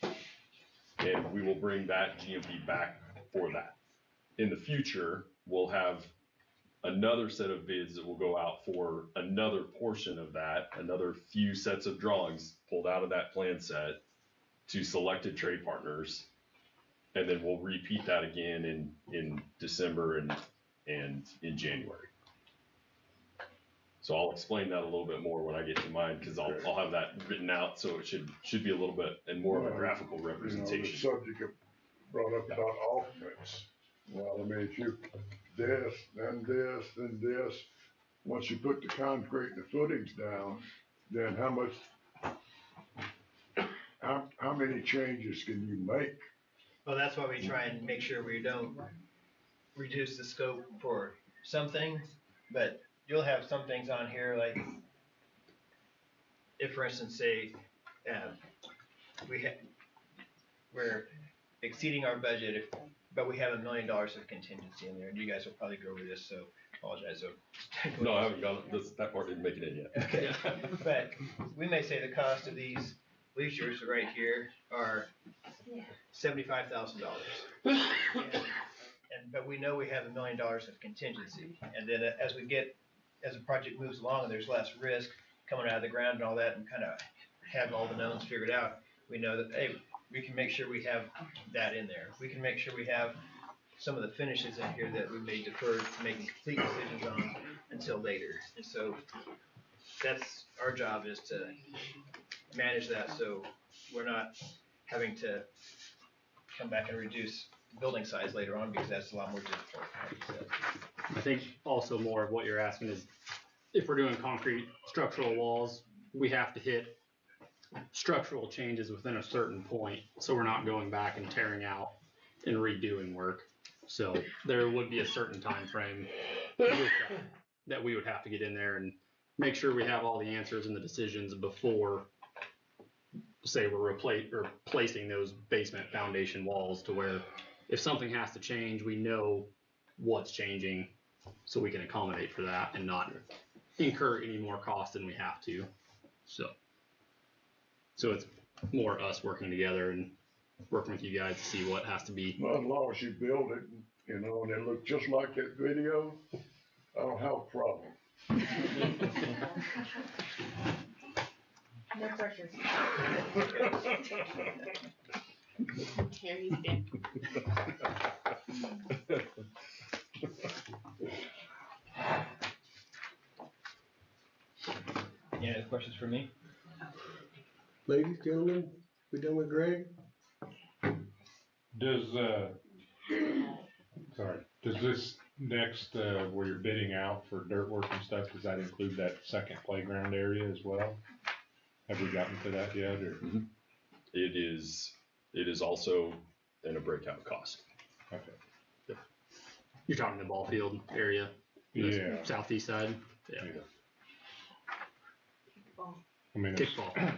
and we will bring that GMP back for that. In the future, we'll have another set of bids that will go out for another portion of that, another few sets of drawings pulled out of that plan set to selected trade partners, and then we'll repeat that again in December and in January. So I'll explain that a little bit more when I get to mine, because I'll have that written out, so it should be a little bit and more of a graphical representation. The subject brought up about alternates. Well, I mean, if you this, then this, then this, once you put the concrete and the footings down, then how many changes can you make? Well, that's why we try and make sure we don't reduce the scope for some things, but you'll have some things on here, like if, for instance, say, we're exceeding our budget, but we have $1 million of contingency in there, and you guys will probably go over this, so apologize. No, I haven't gone, that part didn't make it in yet. Okay, but we may say the cost of these bleachers right here are $75,000. But we know we have $1 million of contingency, and then as the project moves along and there's less risk coming out of the ground and all that, and kind of have all the knowns figured out, we know that, hey, we can make sure we have that in there. We can make sure we have some of the finishes in here that we may defer making complete decisions on until later. And so that's our job, is to manage that, so we're not having to come back and reduce building size later on, because that's a lot more difficult, like you said. I think also more of what you're asking is, if we're doing concrete structural walls, we have to hit structural changes within a certain point, so we're not going back and tearing out and redoing work. So there would be a certain time frame that we would have to get in there and make sure we have all the answers and the decisions before, say, we're replacing those basement foundation walls, to where if something has to change, we know what's changing, so we can accommodate for that and not incur any more cost than we have to. So it's more us working together and working with you guys to see what has to be. Well, as long as you build it, and it looks just like that video, I don't have a problem. No pressure. Here, he's good. sources for me. Ladies, gentlemen, we done with Greg? Does, does this next, where you're bidding out for dirt work and stuff, does that include that second playground area as well? Have we gotten to that yet, or? It is also in a breakout cost. Okay. You're talking the ball field area? The Yeah. Southeast side? Yeah. I mean, Kickball.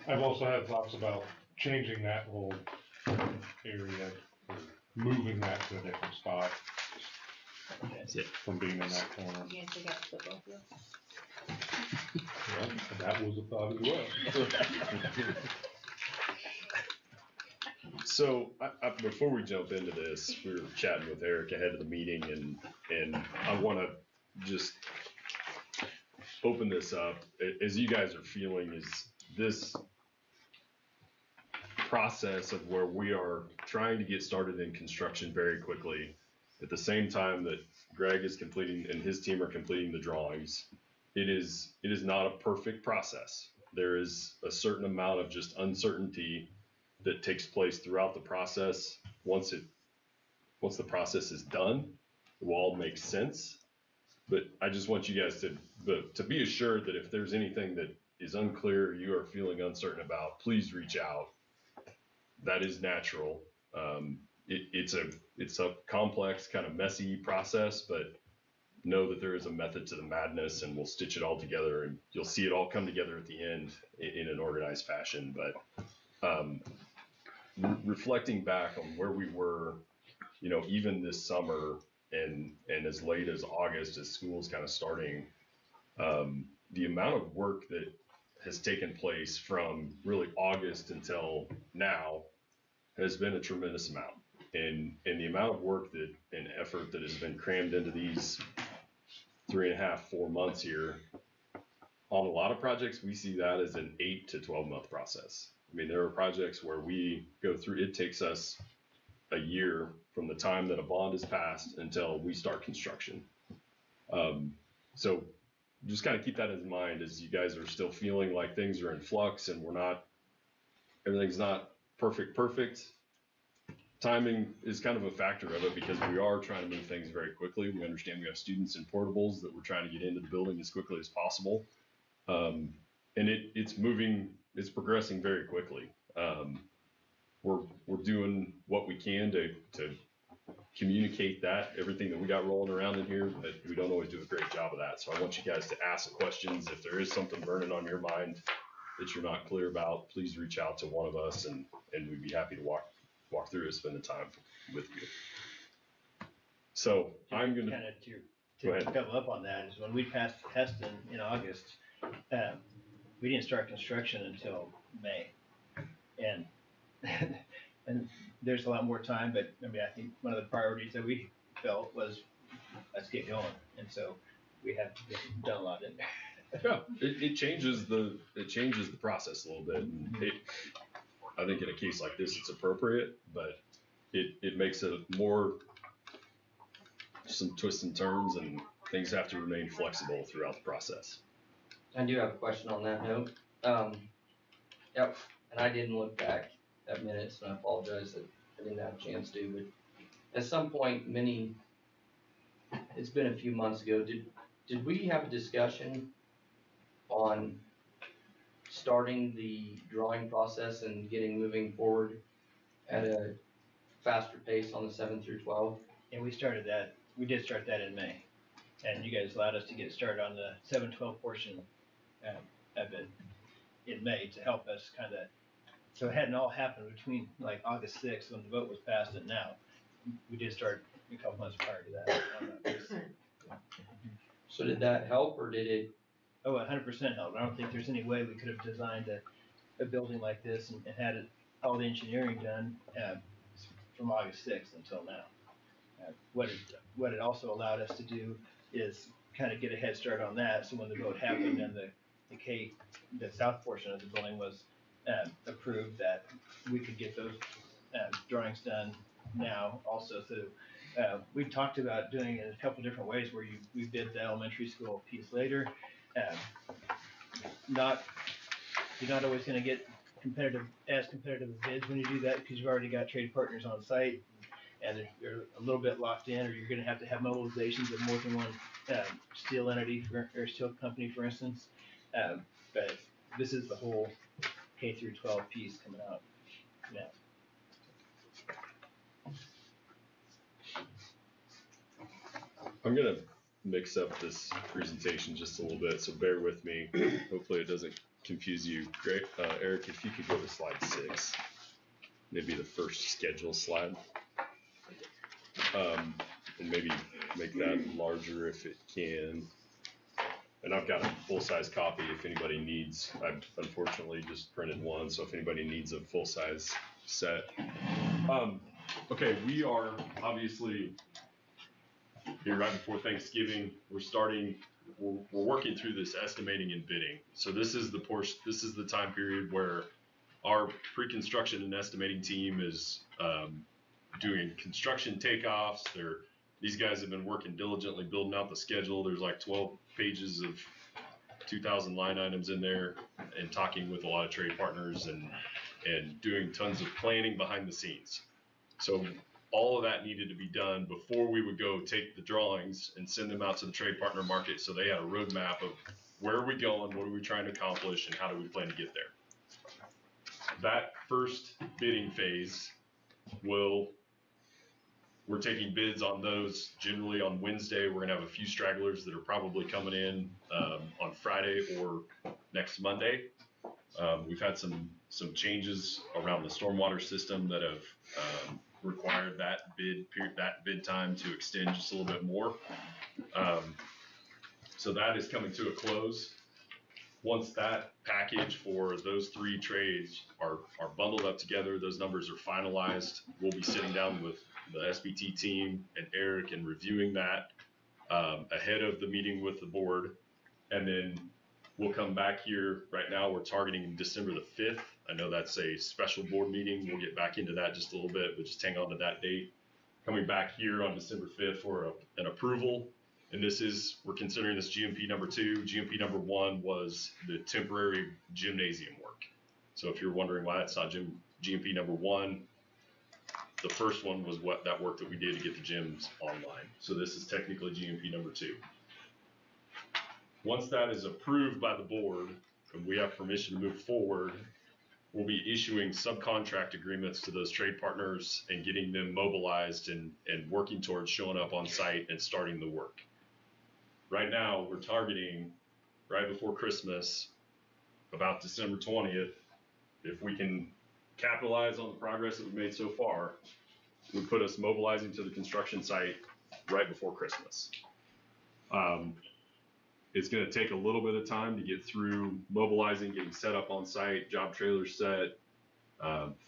I've also had thoughts about changing that whole area, or moving that to a different spot, That's it. from being in that corner. You gonna take out the football field? Well, that was a thought as well. So before we jump into this, we were chatting with Eric ahead of the meeting, and I want to just open this up. As you guys are feeling, is this process of where we are trying to get started in construction very quickly, at the same time that Greg is completing and his team are completing the drawings, it is not a perfect process. There is a certain amount of just uncertainty that takes place throughout the process. Once the process is done, it will all make sense. But I just want you guys to be assured that if there's anything that is unclear, you are feeling uncertain about, please reach out. That is natural. It's a complex, kind of messy process, but know that there is a method to the madness, and we'll stitch it all together, and you'll see it all come together at the end in an organized fashion. But reflecting back on where we were, even this summer and as late as August, as school's kind of starting, the amount of work that has taken place from really August until now has been a tremendous amount. And the amount of work and effort that has been crammed into these 3.5, 4 months here, on a lot of projects, we see that as an 8 to 12 month process. I mean, there are projects where we go through, it takes us a year from the time that a bond is passed until we start construction. So just kind of keep that in mind as you guys are still feeling like things are in flux and everything's not perfect. Timing is kind of a factor of it, because we are trying to move things very quickly. We understand we have students in portables that we're trying to get into the building as quickly as possible. And it's progressing very quickly. We're doing what we can to communicate everything that we got rolling around in here, but we don't always do a great job of that. So I want you guys to ask the questions. If there is something burning on your mind that you're not clear about, please reach out to one of us, and we'd be happy to walk through it, spend the time with you. So I'm going to double up on that is when we passed the test in August, we didn't start construction until May, and there's a lot more time. But I mean, I think one of the priorities that we felt was let's get going, and so we have done a lot in there. Yeah, it changes the process a little bit. And I think in a case like this, it's appropriate, but it makes it more some twists and turns, and things have to remain flexible throughout the process. I do have a question on that note. Yep, and I didn't look back at minutes, and I apologize that I didn't have a chance to, but at some point, it's been a few months ago, did we have a discussion on starting the drawing process and getting moving forward at a faster pace on the 7 through 12? And we did start that in May, and you guys allowed us to get started on the 7-12 portion of it in May to help us so it hadn't all happened between like August 6th when the vote was passed and now. We did start a couple months prior to that on that piece. So did that help, or did it? Oh, 100% helped. I don't think there's any way we could have designed a building like this and had all the engineering done from August 6th until now. What it also allowed us to do is kind of get a head start on that. So when the vote happened and the south portion of the building was approved, that we could get those drawings done now also. So we talked about doing it in a couple different ways where we did the elementary school piece later, You're not always gonna get as competitive bids when you do that, because you've already got trade partners on site, and you're a little bit locked in, or you're gonna have to have mobilizations of more than one, steel entity or steel company, for instance. But this is the whole K through 12 piece coming out. Yeah. I'm gonna mix up this presentation just a little bit, so bear with me. Hopefully it doesn't confuse you. Great, Eric, if you could go to slide 6, maybe the first schedule slide. And maybe make that larger if it can. And I've got a full-size copy if anybody needs. I've unfortunately just printed one, so if anybody needs a full-size set. Okay, we are obviously here right before Thanksgiving. We're working through this estimating and bidding. So this is the time period where our pre-construction and estimating team is doing construction takeoffs. These guys have been working diligently building out the schedule. There's like 12 pages of 2,000 line items in there, and talking with a lot of trade partners and doing tons of planning behind the scenes. So all of that needed to be done before we would go take the drawings and send them out to the trade partner market, so they had a roadmap of where are we going, what are we trying to accomplish, and how do we plan to get there. That first bidding phase we're taking bids on those generally on Wednesday. We're gonna have a few stragglers that are probably coming in on Friday or next Monday. We've had some changes around the stormwater system that have required that bid time to extend just a little bit more. So that is coming to a close. Once that package for those 3 trades are bundled up together, those numbers are finalized, we'll be sitting down with the SBT team and Eric and reviewing that ahead of the meeting with the board. And then we'll come back here. Right now we're targeting December the 5th. I know that's a special board meeting. We'll get back into that just a little bit, but just hang on to that date. Coming back here on December 5th for an approval. And we're considering this GMP number 2. GMP number 1 was the temporary gymnasium work. So if you're wondering why that's not GMP number 1, the first one was that work that we did to get the gyms online. So this is technically GMP number 2. Once that is approved by the board and we have permission to move forward, we'll be issuing subcontract agreements to those trade partners and getting them mobilized and working towards showing up on site and starting the work. Right now, we're targeting right before Christmas, about December 20th. If we can capitalize on the progress that we've made so far, would put us mobilizing to the construction site right before Christmas. It's going to take a little bit of time to get through mobilizing, getting set up on site, job trailers set,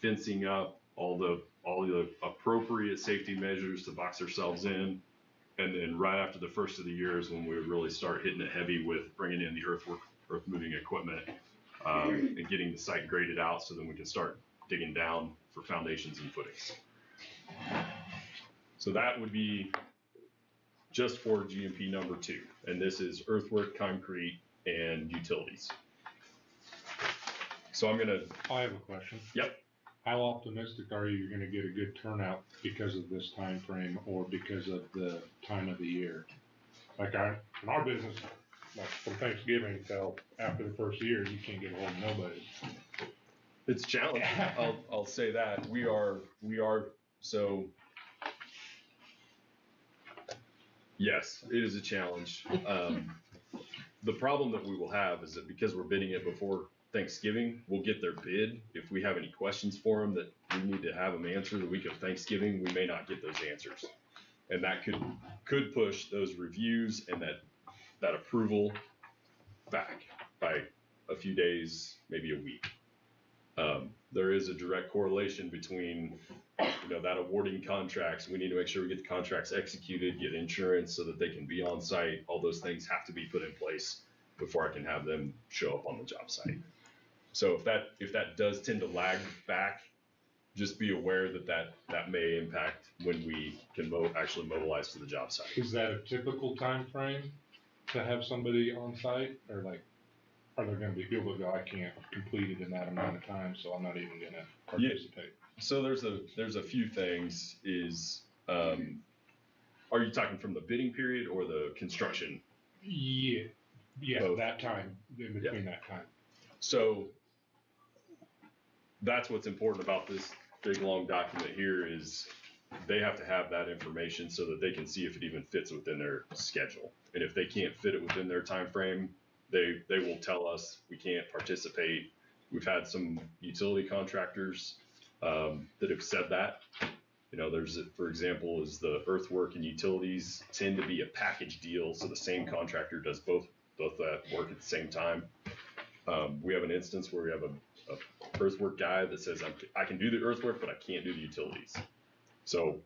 fencing up, all the appropriate safety measures to box ourselves in. And then right after the first of the year is when we would really start hitting it heavy with bringing in the earth moving equipment and getting the site graded out, so then we can start digging down for foundations and footings. So that would be just for GMP number 2. And this is earthwork, concrete, and utilities. So I have a question. Yep. How optimistic are you you're gonna get a good turnout because of this time frame or because of the time of the year? Like in our business, like from Thanksgiving till after the first year, you can't get a hold of nobody. It's challenging. I'll say that we are so. Yes, it is a challenge. The problem that we will have is that because we're bidding it before Thanksgiving, we'll get their bid. If we have any questions for them that we need to have them answer the week of Thanksgiving, we may not get those answers. And that could push those reviews and that approval back by a few days, maybe a week. There is a direct correlation between that awarding contracts. We need to make sure we get the contracts executed, get insurance so that they can be on site. All those things have to be put in place before I can have them show up on the job site. So if that does tend to lag back, just be aware that may impact when we can actually mobilize to the job site. Is that a typical time frame? to have somebody on site, or like, are there gonna be people that go, I can't complete it in that amount of time, so I'm not even gonna participate? So there's a few things is, are you talking from the bidding period or the construction? Yeah, Both. that time, in between that time. So that's what's important about this big long document here is they have to have that information so that they can see if it even fits within their schedule. And if they can't fit it within their time frame, they will tell us we can't participate. We've had some utility contractors that have said that. You know, there's, for example, is the earthwork and utilities tend to be a package deal, so the same contractor does both that work at the same time. We have an instance where we have a earthwork guy that says I can do the earthwork, but I can't do the utilities. So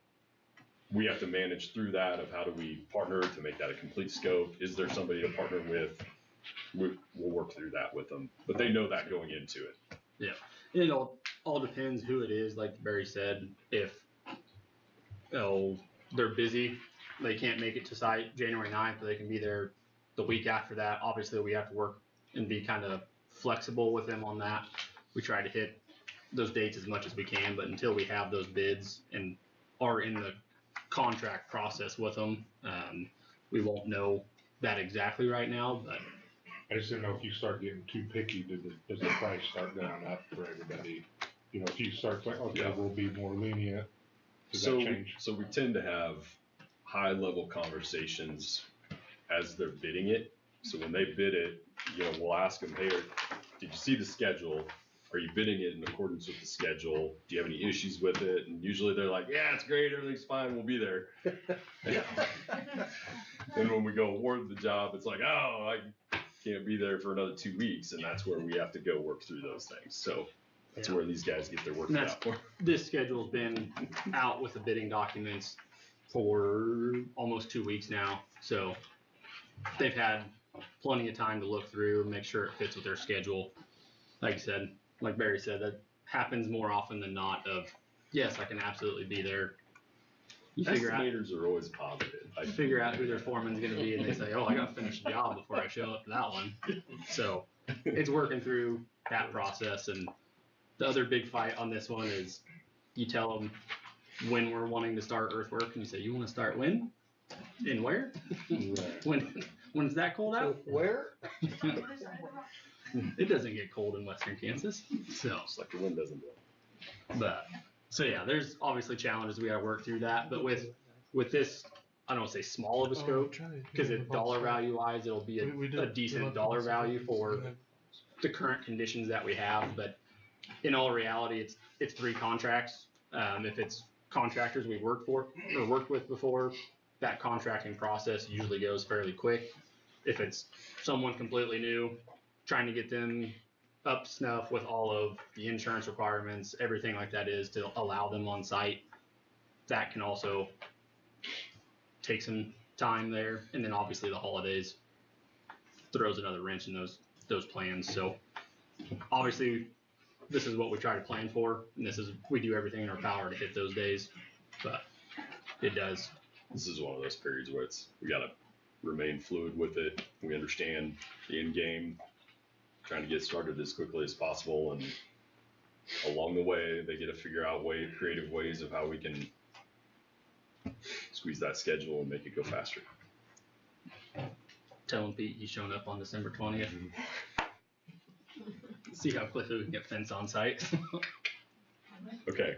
we have to manage through that of how do we partner to make that a complete scope. Is there somebody to partner with? We'll work through that with them, but they know that going into it. Yeah, it all depends who it is. Like Barry said, if they're busy, they can't make it to site January 9th, but they can be there the week after that. Obviously, we have to work and be kind of flexible with them on that. We try to hit those dates as much as we can, but until we have those bids and are in the contract process with them, we won't know that exactly right now. But I just didn't know if you start getting too picky, does the price start going up for everybody? You know, if you start saying, okay, we'll be more lenient, does that change? So we tend to have high level conversations as they're bidding it. So when they bid it, you know, we'll ask them, hey, did you see the schedule? Are you bidding it in accordance with the schedule? Do you have any issues with it? And usually they're like, yeah, it's great, everything's fine, we'll be there. And when we go award the job, it's like, oh, I can't be there for another 2 weeks, and that's where we have to go work through those things. So that's where these guys get their work And out for. this schedule's been out with the bidding documents for almost 2 weeks now. So they've had plenty of time to look through, make sure it fits with their schedule. Like I said, like Barry said, that happens more often than not of, yes, I can absolutely be there. You figure out, Estimators are always positive. you figure out who their foreman's going to be, and they say, oh, I got to finish the job before I show up to that one. So it's working through that process. And the other big fight on this one is you tell them when we're wanting to start earthwork, and you say, you want to start when? And where? When it's that cold out? Where? It doesn't get cold in western Kansas. So It's like the wind doesn't blow. But so yeah, there's obviously challenges we got to work through that. But with this, I don't want to say small of a scope because it's dollar value wise, it'll be a decent dollar value for the current conditions that we have. But in all reality, it's 3 contracts. If it's contractors we've worked with before, that contracting process usually goes fairly quick. If it's someone completely new, trying to get them up to snuff with all of the insurance requirements, everything like that is to allow them on site, that can also take some time there. And then obviously the holidays throws another wrench in those plans. So obviously this is what we try to plan for, and we do everything in our power to hit those days, but it does. This is one of those periods where we got to remain fluid with it. We understand the end game, trying to get started as quickly as possible, and along the way they get to figure out creative ways of how we can squeeze that schedule and make it go faster. Telling Pete he's showing up on December 20th. See how quickly we can get fence on site. Okay,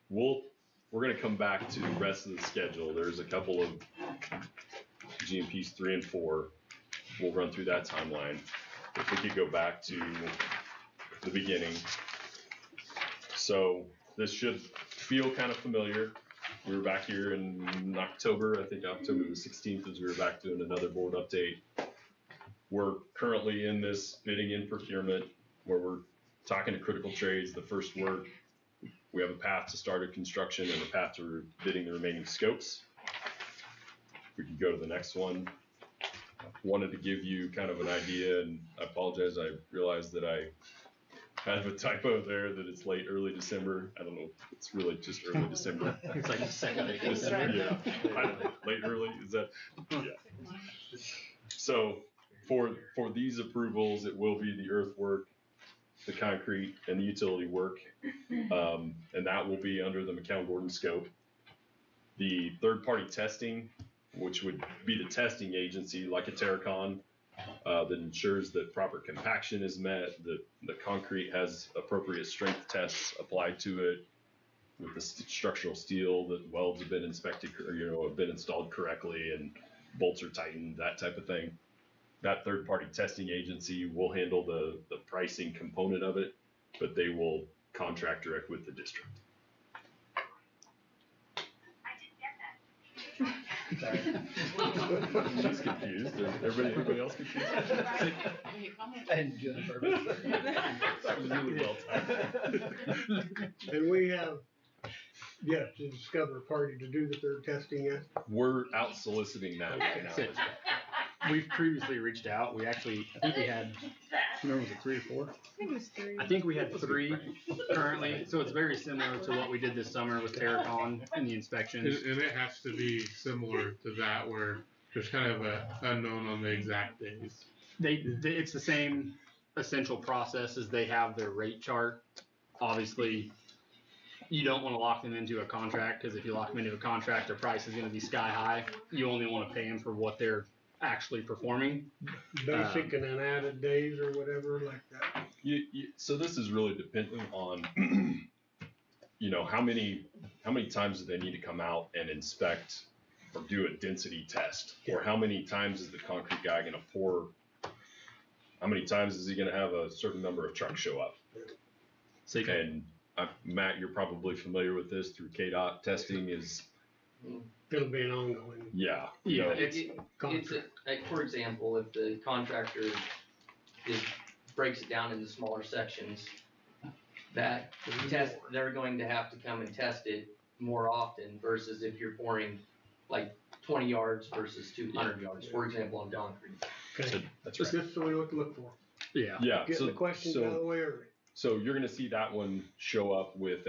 we're gonna come back to the rest of the schedule. There's a couple of GMPs 3 and 4. We'll run through that timeline. If we could go back to the beginning. So this should feel kind of familiar. We were back here in October, I think October the 16th as we were back doing another board update. We're currently in this bidding and procurement where we're talking to critical trades, the first work. We have a path to started construction and a path to bidding the remaining scopes. We can go to the next one. Wanted to give you kind of an idea, and I apologize, I realized that I have a typo there that it's early December. I don't know, it's really just early December. It's like the second week of December. Yeah, late early, is that? Yeah. So for these approvals, it will be the earthwork, the concrete, and the utility work. And that will be under the McCown-Gordon scope. The third-party testing, which would be the testing agency like a Terracon, that ensures that proper compaction is met, that the concrete has appropriate strength tests applied to it, with the structural steel, that welds have been inspected, or have been installed correctly, and bolts are tightened, that type of thing. That third-party testing agency will handle the pricing component of it, but they will contract direct with the district. Sorry. She's confused. Everybody else confused? And Jennifer. That was really well timed. And we have yet to discover a party to do the third testing yet. We're out soliciting that right now. Okay. We've previously reached out. We actually, I think we had, remember, was it 3 or 4? I think it was 3. I think we had 3 currently. So it's very similar to what we did this summer with Terracon and the inspections. And it has to be similar to that where there's kind of a unknown on the exact days. It's the same essential process as they have their rate chart. Obviously, you don't want to lock them into a contract, because if you lock them into a contract, their price is going to be sky high. You only want to pay them for what they're actually performing. Basic and then added days or whatever like that. So this is really dependent on, how many times do they need to come out and inspect or do a density test, or how many times is the concrete guy going to pour? How many times is he going to have a certain number of trucks show up? So And Matt, you're probably familiar with this through KDOT testing. It'll be an ongoing. Yeah. It's like, for example, if the contractor breaks it down into smaller sections, that test, they're going to have to come and test it more often versus if you're pouring like 20 yards versus 200 yards, for example, on concrete. Okay. That's right. Just so we know what to look for. Yeah. Yeah. Getting the questions out of the way early. So you're going to see that one show up with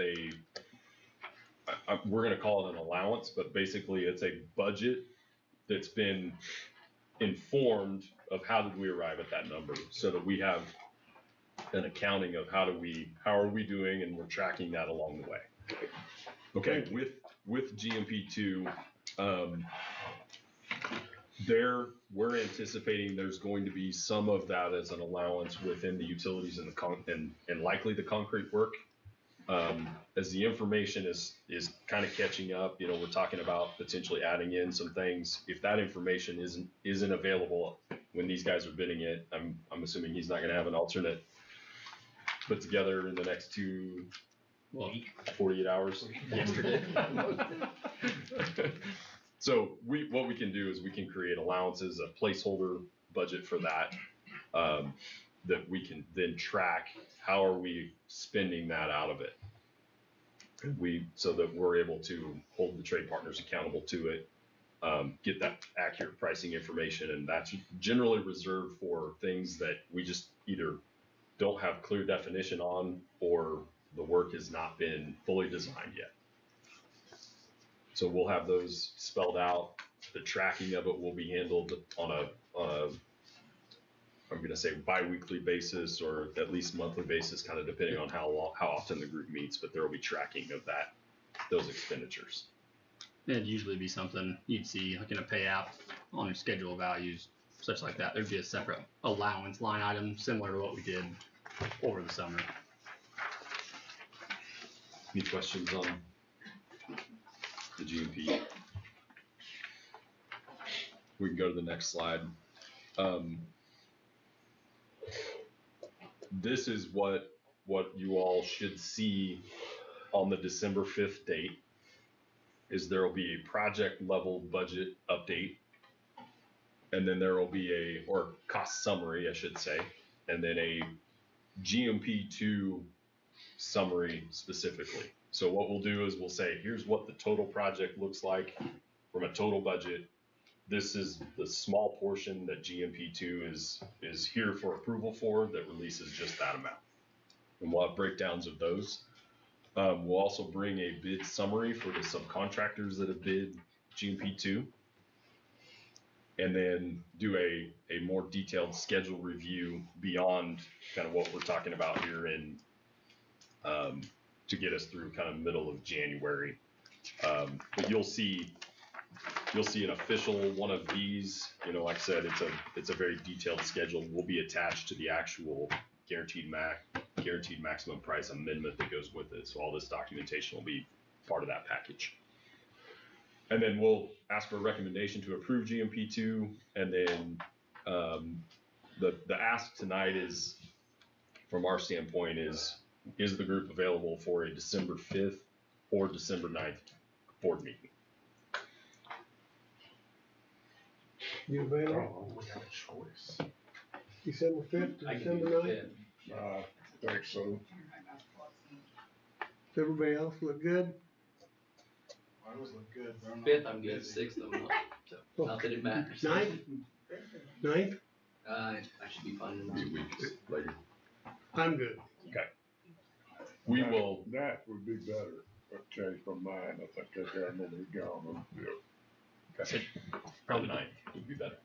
we're going to call it an allowance, but basically it's a budget that's been informed of how did we arrive at that number, so that we have an accounting of how are we doing, and we're tracking that along the way. Okay, with GMP2, we're anticipating there's going to be some of that as an allowance within the utilities and and likely the concrete work. As the information is kind of catching up, we're talking about potentially adding in some things. If that information isn't available when these guys are bidding it, I'm assuming he's not going to have an alternate put together in the next 48 hours. Yesterday. So what we can do is we can create allowances, a placeholder budget for that, that we can then track how are we spending that out of it. So that we're able to hold the trade partners accountable to it, get that accurate pricing information, and that's generally reserved for things that we just either don't have clear definition on, or the work has not been fully designed yet. So we'll have those spelled out. The tracking of it will be handled on a I'm going to say bi-weekly basis, or at least monthly basis, kind of depending on how often the group meets, but there will be tracking of those expenditures. It'd usually be something you'd see like in a pay app on your schedule of values, such like that. There'd be a separate allowance line item similar to what we did over the summer. Any questions on the GMP? We can go to the next slide. This is what you all should see on the December 5th date. Is there will be a project level budget update, and then there will be or cost summary, I should say, and then a GMP2 summary specifically. So what we'll do is we'll say, here's what the total project looks like from a total budget. This is the small portion that GMP2 is here for approval for, that releases just that amount. And we'll have breakdowns of those. We'll also bring a bid summary for the subcontractors that have bid GMP2. and then do a more detailed schedule review beyond kind of what we're talking about here in, to get us through kind of middle of January. But you'll see an official one of these, you know, like I said, it's a very detailed schedule, will be attached to the actual guaranteed maximum price amendment that goes with it. So all this documentation will be part of that package. And then we'll ask for a recommendation to approve GMP2. And then the ask tonight is, from our standpoint, is the group available for a December 5th or December 9th board meeting? You available? We got a choice. December 5th to December 9th? I think so. Does everybody else look good? I always look good, but I'm not. Fifth, I'm good, busy. sixth, I'm not, so, not that it matters. 9th? 9th? I should be fine Be tonight. weeks later. I'm good. We will. That would be better. I've changed my mind. I think I got another gone. Okay. Probably 9th would be better.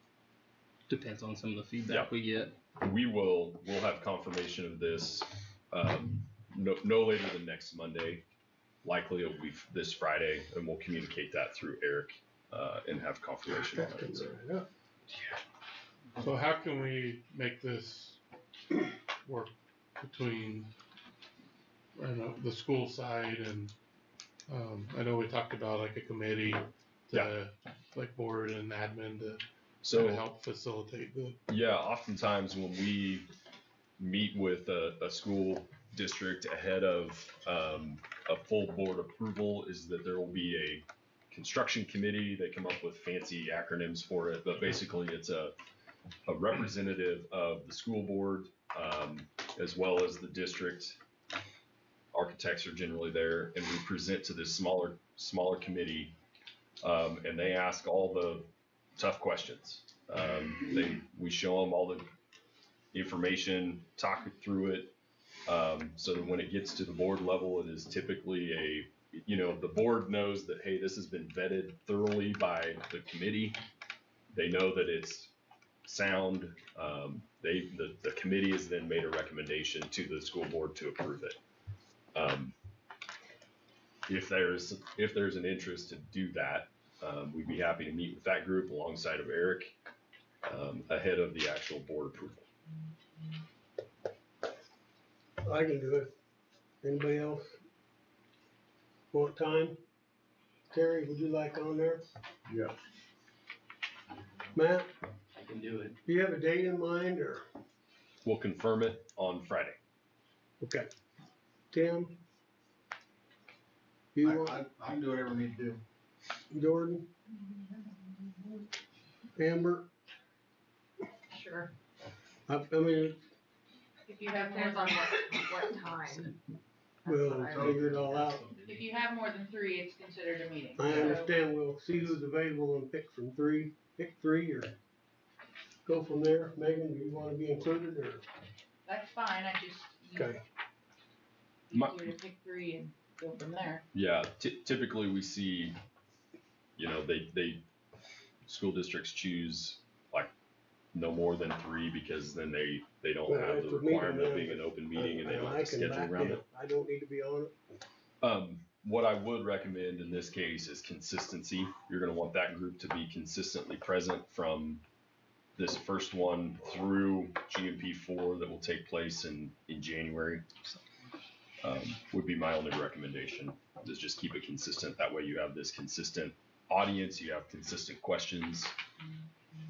Depends on some of the feedback we get. We'll have confirmation of this no later than next Monday. Likely it'll be this Friday, and we'll communicate that through Eric and have confirmation on it. So, So how can we make this work between, I don't know, the school side and, I know we talked about like a committee to, like board and admin to kind of help facilitate the. Yeah, oftentimes when we meet with a school district ahead of a full board approval, is that there will be a construction committee. They come up with fancy acronyms for it, but basically it's a representative of the school board as well as the district. Architects are generally there, and we present to this smaller committee, and they ask all the tough questions. We show them all the information, talk through it, so that when it gets to the board level, it is typically the board knows that, hey, this has been vetted thoroughly by the committee. They know that it's sound. The committee has then made a recommendation to the school board to approve it. If there's an interest to do that, we'd be happy to meet with that group alongside of Eric ahead of the actual board approval. I can do it. Anybody else want time? Terry, would you like on there? Yeah. Matt, I can do it. do you have a date in mind or? We'll confirm it on Friday. Okay. Tim? You want, I can do whatever we need to do. Jordan? Amber? Sure. I mean, If you have more Depends than, on what time. we'll figure it all out. if you have more than 3, it's considered a meeting. I So, understand, we'll see who's available and pick from pick three or go from there. Megan, do you wanna be included or? That's fine, I just, Okay. easier to pick 3 and go from there. Yeah, typically we see, they school districts choose like no more than 3 because then they don't Well, have it's the a meeting requirement of then, being an open meeting and they don't I have to can schedule back around in. it. I don't need to be on it. What I would recommend in this case is consistency. You're going to want that group to be consistently present from this first one through GMP4 that will take place in January. Would be my only recommendation, is just keep it consistent. That way you have this consistent audience, you have consistent questions.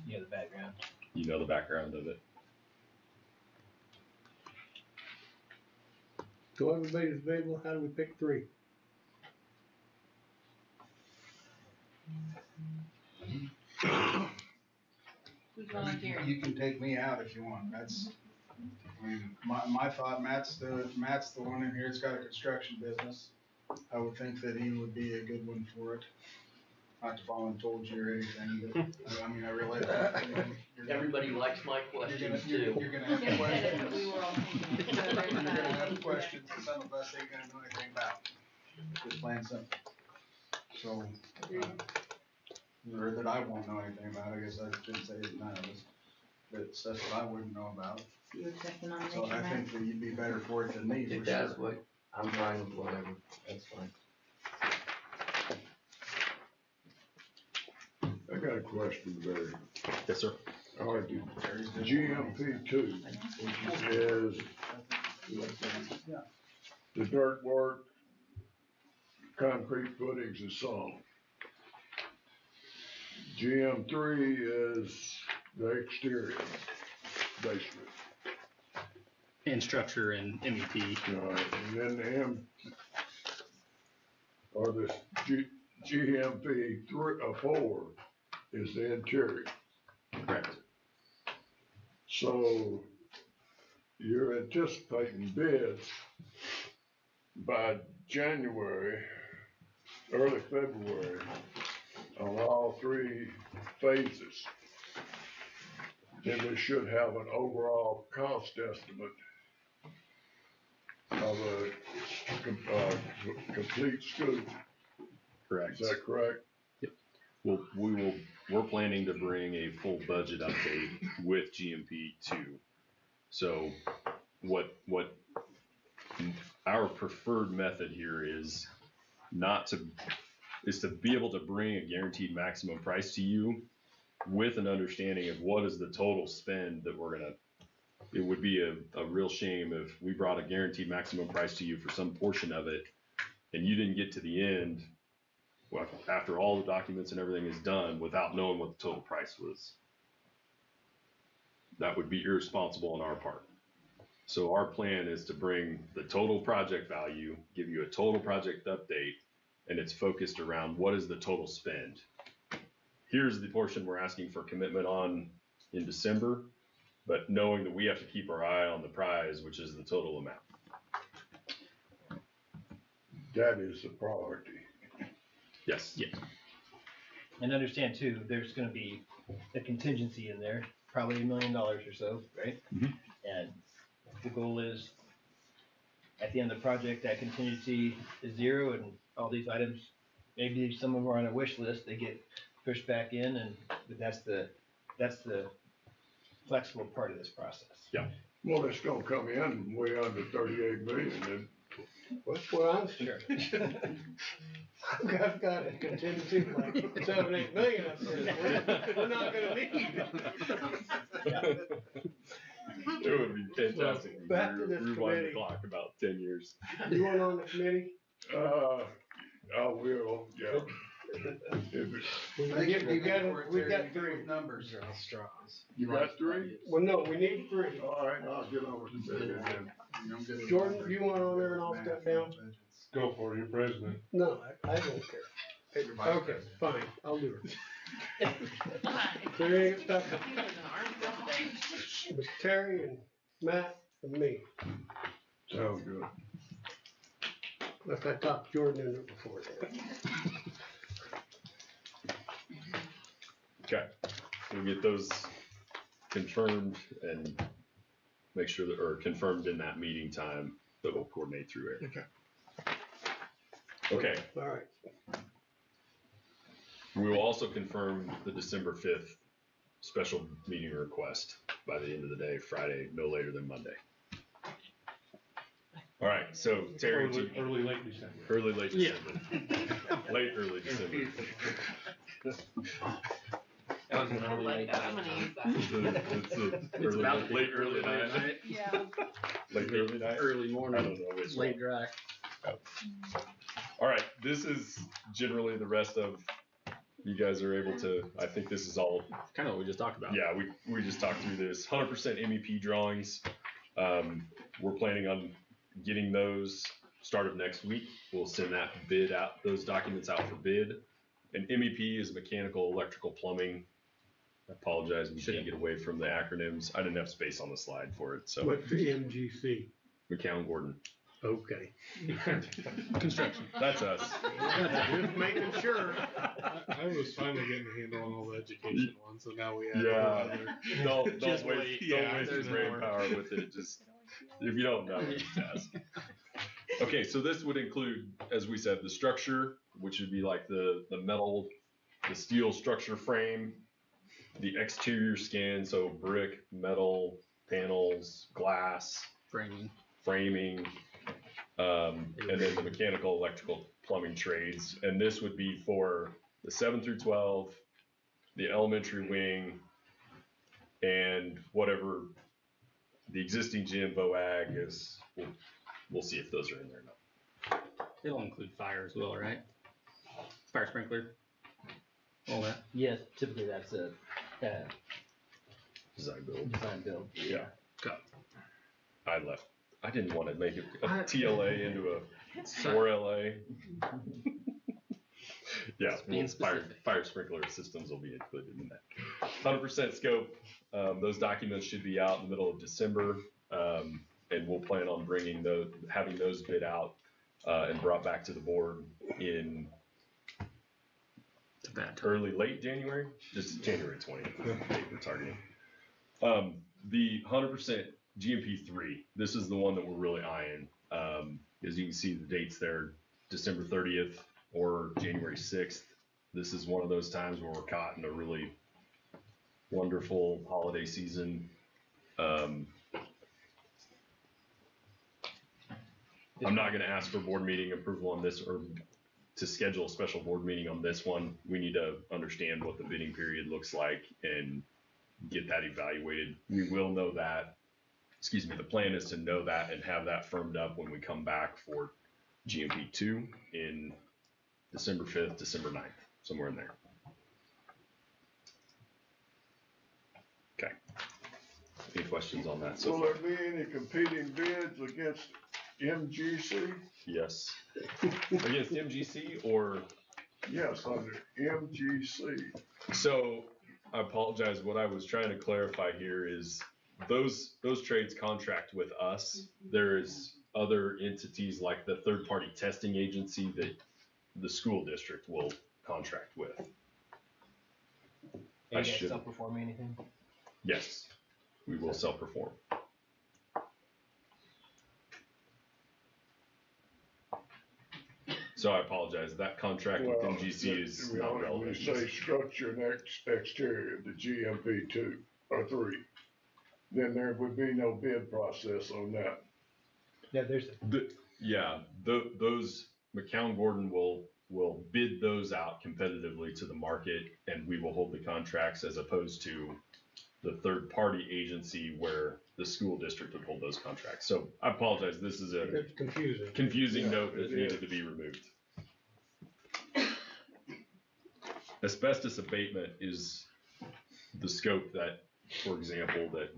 You know the background. You know the background of it. So everybody's available, how do we pick 3? Who's volunteering? You can take me out if you want. I mean, my thought, Matt's the one in here that's got a construction business. I would think that he would be a good one for it. Not to volunteer you or anything, but I mean, I realize that. Everybody likes my questions too. You're gonna have questions. But we were all thinking. You're gonna have questions that some of us ain't gonna know anything about. Just plain simple. So, or that I won't know anything about, I guess I shouldn't say none of us, but stuff that I wouldn't know about. You would second on So I think that you'd be better for it than me, If for that's sure. what, I'm fine with whatever, that's fine. I got a question, Barry. Yes, sir. All right, GMP two is the dirt work, concrete footings and some. GM three is the exterior, basically. And structure and MEP. All right, and then the or the GMP four is the interior. Correct. So you're anticipating bids by January, early February, on all three phases. Then we should have an overall cost estimate of a complete scoop. Correct. Is that correct? Well, we're planning to bring a full budget update with GMP 2. So what our preferred method here is to be able to bring a guaranteed maximum price to you with an understanding of what is the total spend that it would be a real shame if we brought a guaranteed maximum price to you for some portion of it and you didn't get to the end after all the documents and everything is done without knowing what the total price was. That would be irresponsible on our part. So our plan is to bring the total project value, give you a total project update, and it's focused around what is the total spend. Here's the portion we're asking for commitment on in December, but knowing that we have to keep our eye on the prize, which is the total amount. That is the priority. Yes. Yes. And understand too, there's gonna be a contingency in there, probably $1 million or so, right? Mhm. And the goal is, at the end of the project, that contingency is zero and all these items, maybe some of them are on a wish list, they get pushed back in but that's the flexible part of this process. Yeah. Well, it's gonna come in way under 38 million, and That's what I'm Sure. I've got a contingency like 7-8 million up there. We're not gonna need. It would be fantastic. if we Back to this rewind the committee. clock about 10 years. You want on the committee? I will, yeah. We got three. Numbers. You got three? Well, no, we need three. All right, I'll get over to that then. Jordan, you want on there and I'll step down? Go for it, you're president. No, I don't care. Okay, fine, I'll do it. There ain't stuff. With Terry and Matt and me. Sounds good. Unless I talked Jordan into it before then. Okay. We'll get those confirmed and make sure that, or confirmed in that meeting time that we'll coordinate through Eric. Okay. All right. We will also confirm the December 5th special meeting request by the end of the day, Friday, no later than Monday. All right, so Terry, Early, late December. late December. Early December. I like that, I'm gonna use that. Late early night. Yeah. Late early night. Early I morning, don't know which late dry. All right, this is generally the rest of, you guys are able to, I think this is all, Kind of what we just talked about. yeah, we just talked through this. 100% MEP drawings. We're planning on getting those start of next week. We'll send that bid out, those documents out for bid. And MEP is mechanical, electrical, plumbing. I apologize, we shouldn't get away from the acronyms. I didn't have space on the slide for it, so. What's the MGC? McCown Gordon. Okay. Construction. That's us. Just making sure. I was finally getting a handle on all the education ones, so now we have. Yeah. Don't Just waste, wait. don't Yeah, waste your there's brain more. power with it. Just, if you don't know, just ask. Okay, so this would include, as we said, the structure, which would be like the metal the steel structure frame, the exterior skin, so brick, metal, panels, glass, framing, and then the mechanical, electrical, plumbing trades. And this would be for the 7 through 12, the elementary wing, and whatever the existing gym, VOAG is. We'll see if those are in there or not. It'll include fire as well, right? Fire sprinkler, all that. Yes, typically that's a Design build. design build. Yeah. I didn't want to make it a TLA into a 4LA. Yeah, well, fire sprinkler systems will be included in that. 100% scope. Those documents should be out in the middle of December, and we'll plan on having those bid out and brought back to the board in late January, just January 20th. Date we're targeting. The 100% GMP3. This is the one that we're really eyeing. As you can see, the dates there, December 30th or January 6th. This is one of those times where we're caught in a really wonderful holiday season. I'm not going to ask for board meeting approval on this or to schedule a special board meeting on this one. We need to understand what the bidding period looks like and get that evaluated. We will know that. Excuse me. The plan is to know that and have that firmed up when we come back for GMP2 in December 5th, December 9th, somewhere in there. Okay. Any questions on that? Will there be any competing bids against MGC? Yes. Against MGC or? Yes, under MGC. So I apologize. What I was trying to clarify here is those trades contract with us. There's other entities like the third-party testing agency that the school district will contract with. You guys self-perform anything? Yes, we will self-perform. So I apologize. That contract with MGC is not relevant. We say structure and exterior, the GMP 2 or 3. Then there would be no bid process on that. Yeah, those McCown Gordon will bid those out competitively to the market, and we will hold the contracts as opposed to the third party agency where the school district would hold those contracts. So I apologize. This is a confusing note that needed to be removed. Asbestos abatement is the scope that, for example, that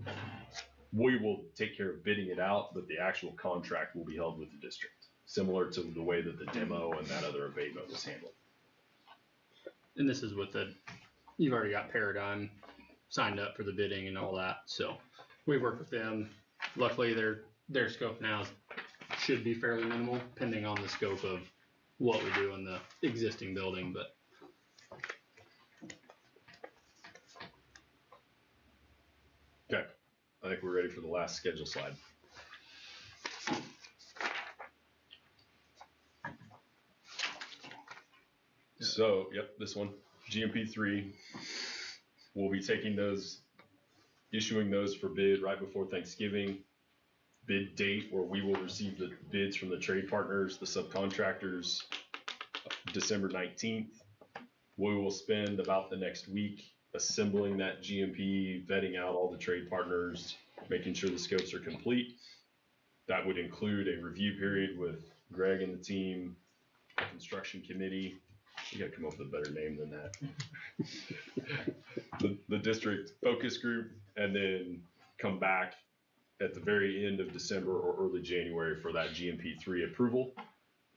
we will take care of bidding it out, but the actual contract will be held with the district, similar to the way that the demo and that other abatement was handled. And this is with you've already got Paradigm signed up for the bidding and all that. So we work with them. Luckily their scope now should be fairly minimal, depending on the scope of what we do in the existing building, but okay, I think we're ready for the last schedule slide. So, yep, this one, GMP3. We'll be taking those, issuing those for bid right before Thanksgiving. Bid date where we will receive the bids from the trade partners, the subcontractors, December 19th. We will spend about the next week assembling that GMP, vetting out all the trade partners, making sure the scopes are complete. That would include a review period with Greg and the team, the construction committee. You gotta come up with a better name than that. the district focus group, and then come back at the very end of December or early January for that GMP3 approval,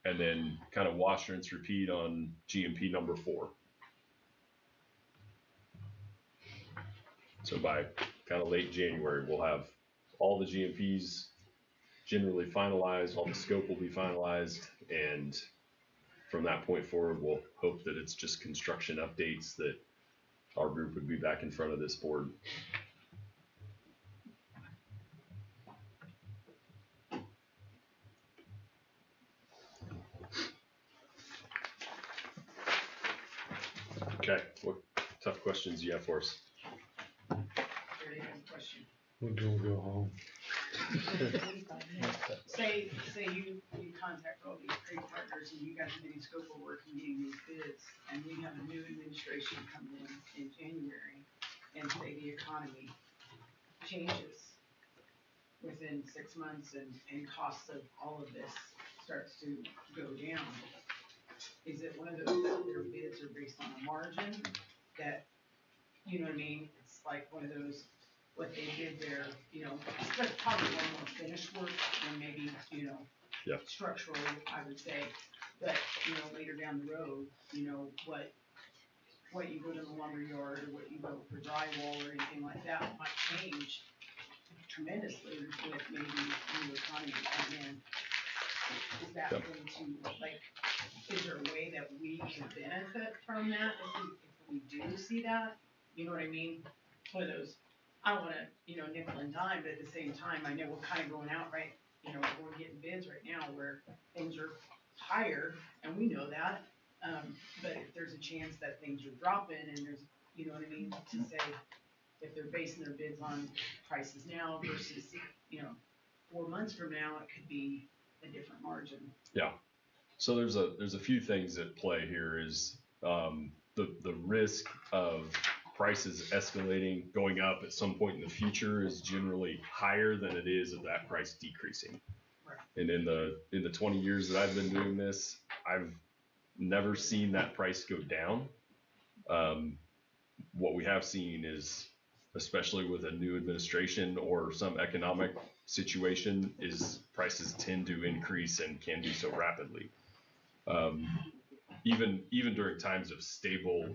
and then kind of wash, rinse, repeat on GMP number 4. So by kind of late January, we'll have all the GMPs generally finalized, all the scope will be finalized, and from that point forward, we'll hope that it's just construction updates that our group would be back in front of this board. Okay. Okay, what tough questions do you have for us? Very good question. When do we go home? Say you contact all these trade partners and you guys are getting scope of work and getting these bids, and we have a new administration coming in January, and say the economy changes within 6 months and costs of all of this starts to go down. Is it one of those that their bids are based on a margin that, you know what I mean? It's like one of those, what they did there, you know, it's probably one more finished work than maybe, you know, Yeah. structural, I would say. But, you know, later down the road, you know, what you go to the lumber yard or what you go for drywall or anything like that might change tremendously with maybe new economy coming in. Is that Yep. going to, like, is there a way that we can benefit from that if we do see that? You know what I mean? One of those, I don't wanna, you know, nickel and dime, but at the same time, I know we're kinda going out, right? You know, we're getting bids right now where things are higher, and we know that. But if there's a chance that things are dropping and there's, you know what I mean, to say, if they're basing their bids on prices now versus, you know, 4 months from now, it could be a different margin. Yeah. So there's a few things at play here is the risk of prices escalating, going up at some point in the future is generally higher than it is of that price decreasing. Right. And in the 20 years that I've been doing this, I've never seen that price go down. What we have seen is, especially with a new administration or some economic situation, is prices tend to increase and can do so rapidly. Even during times of stable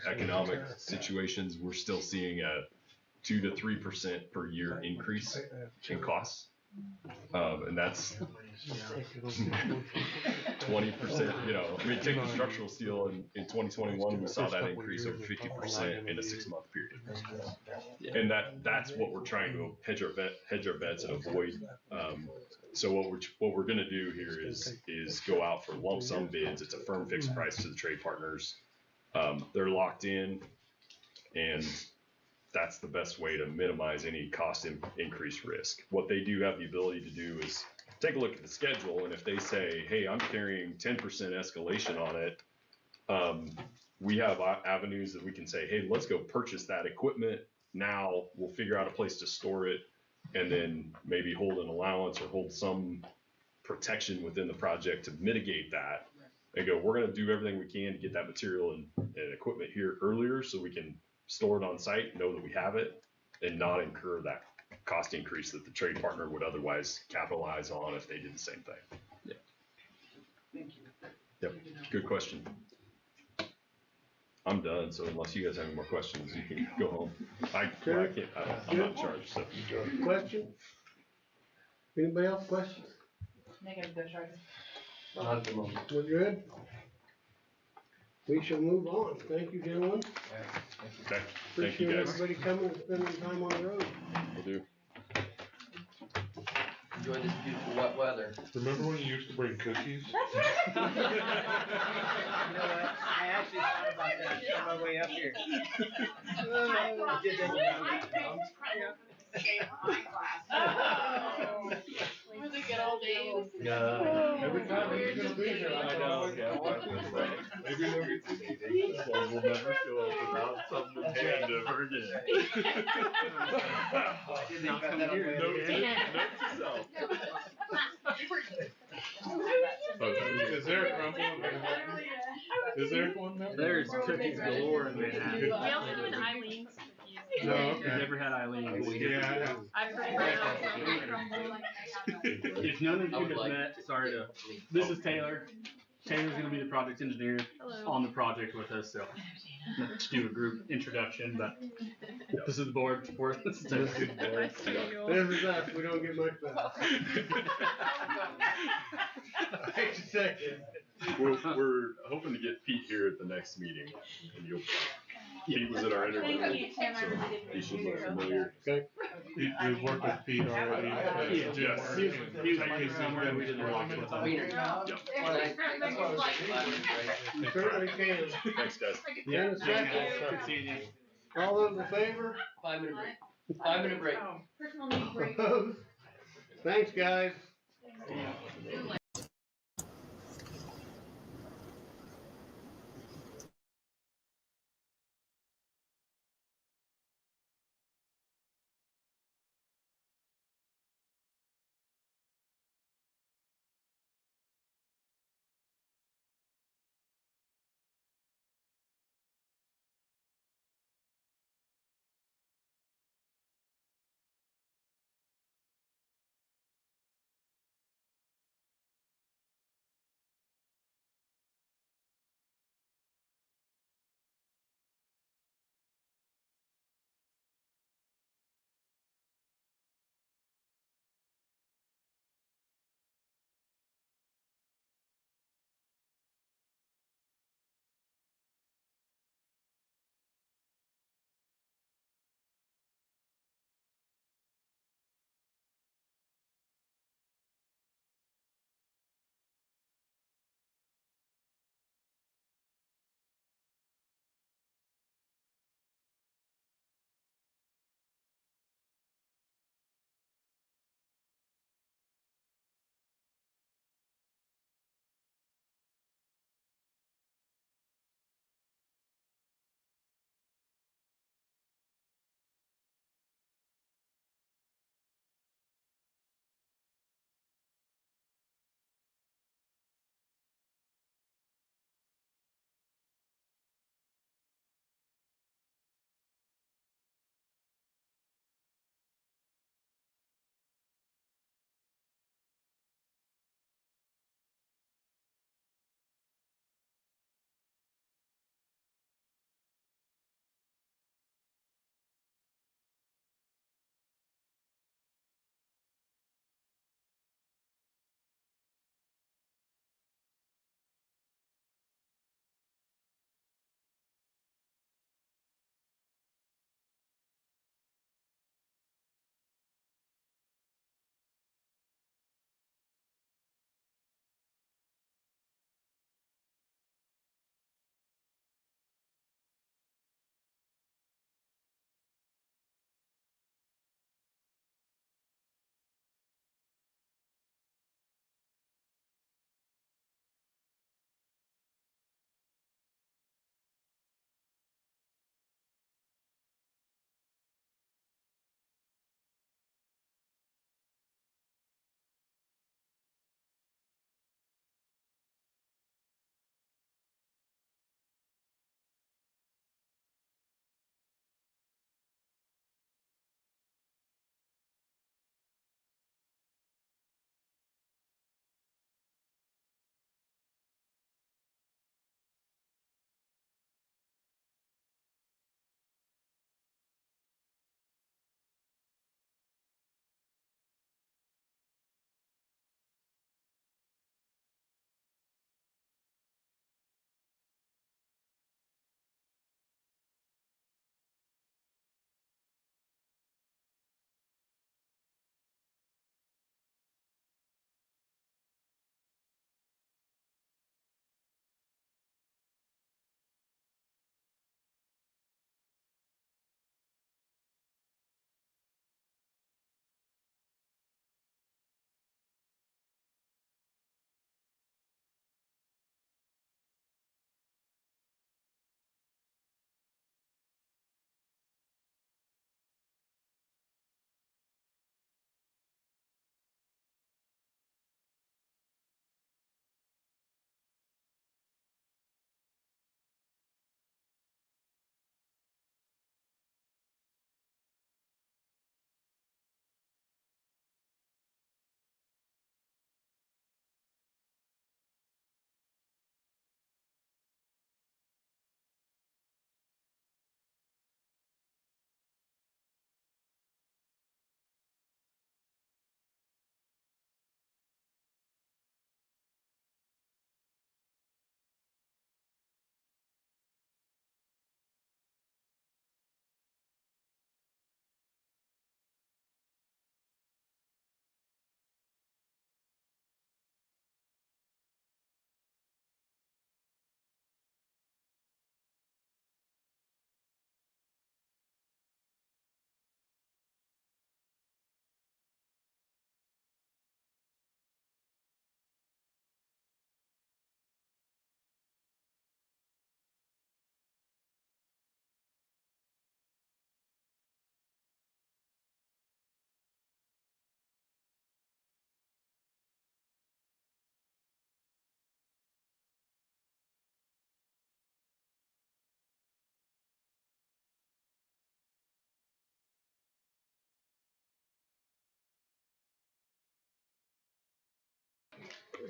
economic situations, we're still seeing a 2 to 3% per year increase in costs. And that's 20%, you know, I mean, take the structural steel in 2021, we saw that increase over 50% in a 6-month period. And that's what we're trying to hedge our bets and avoid. So what we're gonna do here is go out for lump sum bids. It's a firm fixed price to the trade partners. They're locked in, and that's the best way to minimize any cost increase risk. What they do have the ability to do is take a look at the schedule, and if they say, hey, I'm carrying 10% escalation on it, we have avenues that we can say, hey, let's go purchase that equipment now. We'll figure out a place to store it, and then maybe hold an allowance or hold some protection within the project to mitigate that. And go, we're gonna do everything we can to get that material and equipment here earlier so we can store it on site, know that we have it, and not incur that cost increase that the trade partner would otherwise capitalize on if they did the same thing. Yeah. Thank you. Yep. Good question. I'm done, so unless you guys have any more questions, you can go home. I'm not in charge, so. Question? Anybody else questions? Negative, go Charlie. Not at the moment. We're good? We shall move on. Thank you, gentlemen. Okay, thank Appreciate you guys. everybody coming and spending time on the road. Will do. Enjoy this beautiful wet weather. Remember when you used to bring cookies? You know what? I actually thought about that on my way up here. I brought Did they- Were the good old days? Every time he's gonna be here, I know. Maybe they'll get cookies. We'll never show up without something in hand ever again. I did think about that on the way up Note here. to self. Is there a crumble in there? Is there one now? There's cookies galore in Manhattan. We also have an Eileen's cookies. No, okay. You've never had Eileen. Yeah. I've heard of crumble. If none of you I would have like- met, sorry to, this is Taylor. Taylor's gonna be the project engineer Hello. on the project with us, so let's do a group introduction, but this is the board. This is Taylor. Nice to meet you all. This is us. We don't get much better. Wait a second. We're hoping to get Pete here at the next meeting, and you'll He was in our interview, Thank you, Tim, I so really he appreciate should look it. familiar. Okay. You've worked with Pete already. Yes. He was we did the walk with him. Wiener. Yep. You certainly can. Thanks, guys. In a second. Good seeing you. All those in favor? 5-minute break. 5-minute break. Personal needs break. Opposed? Thanks, guys.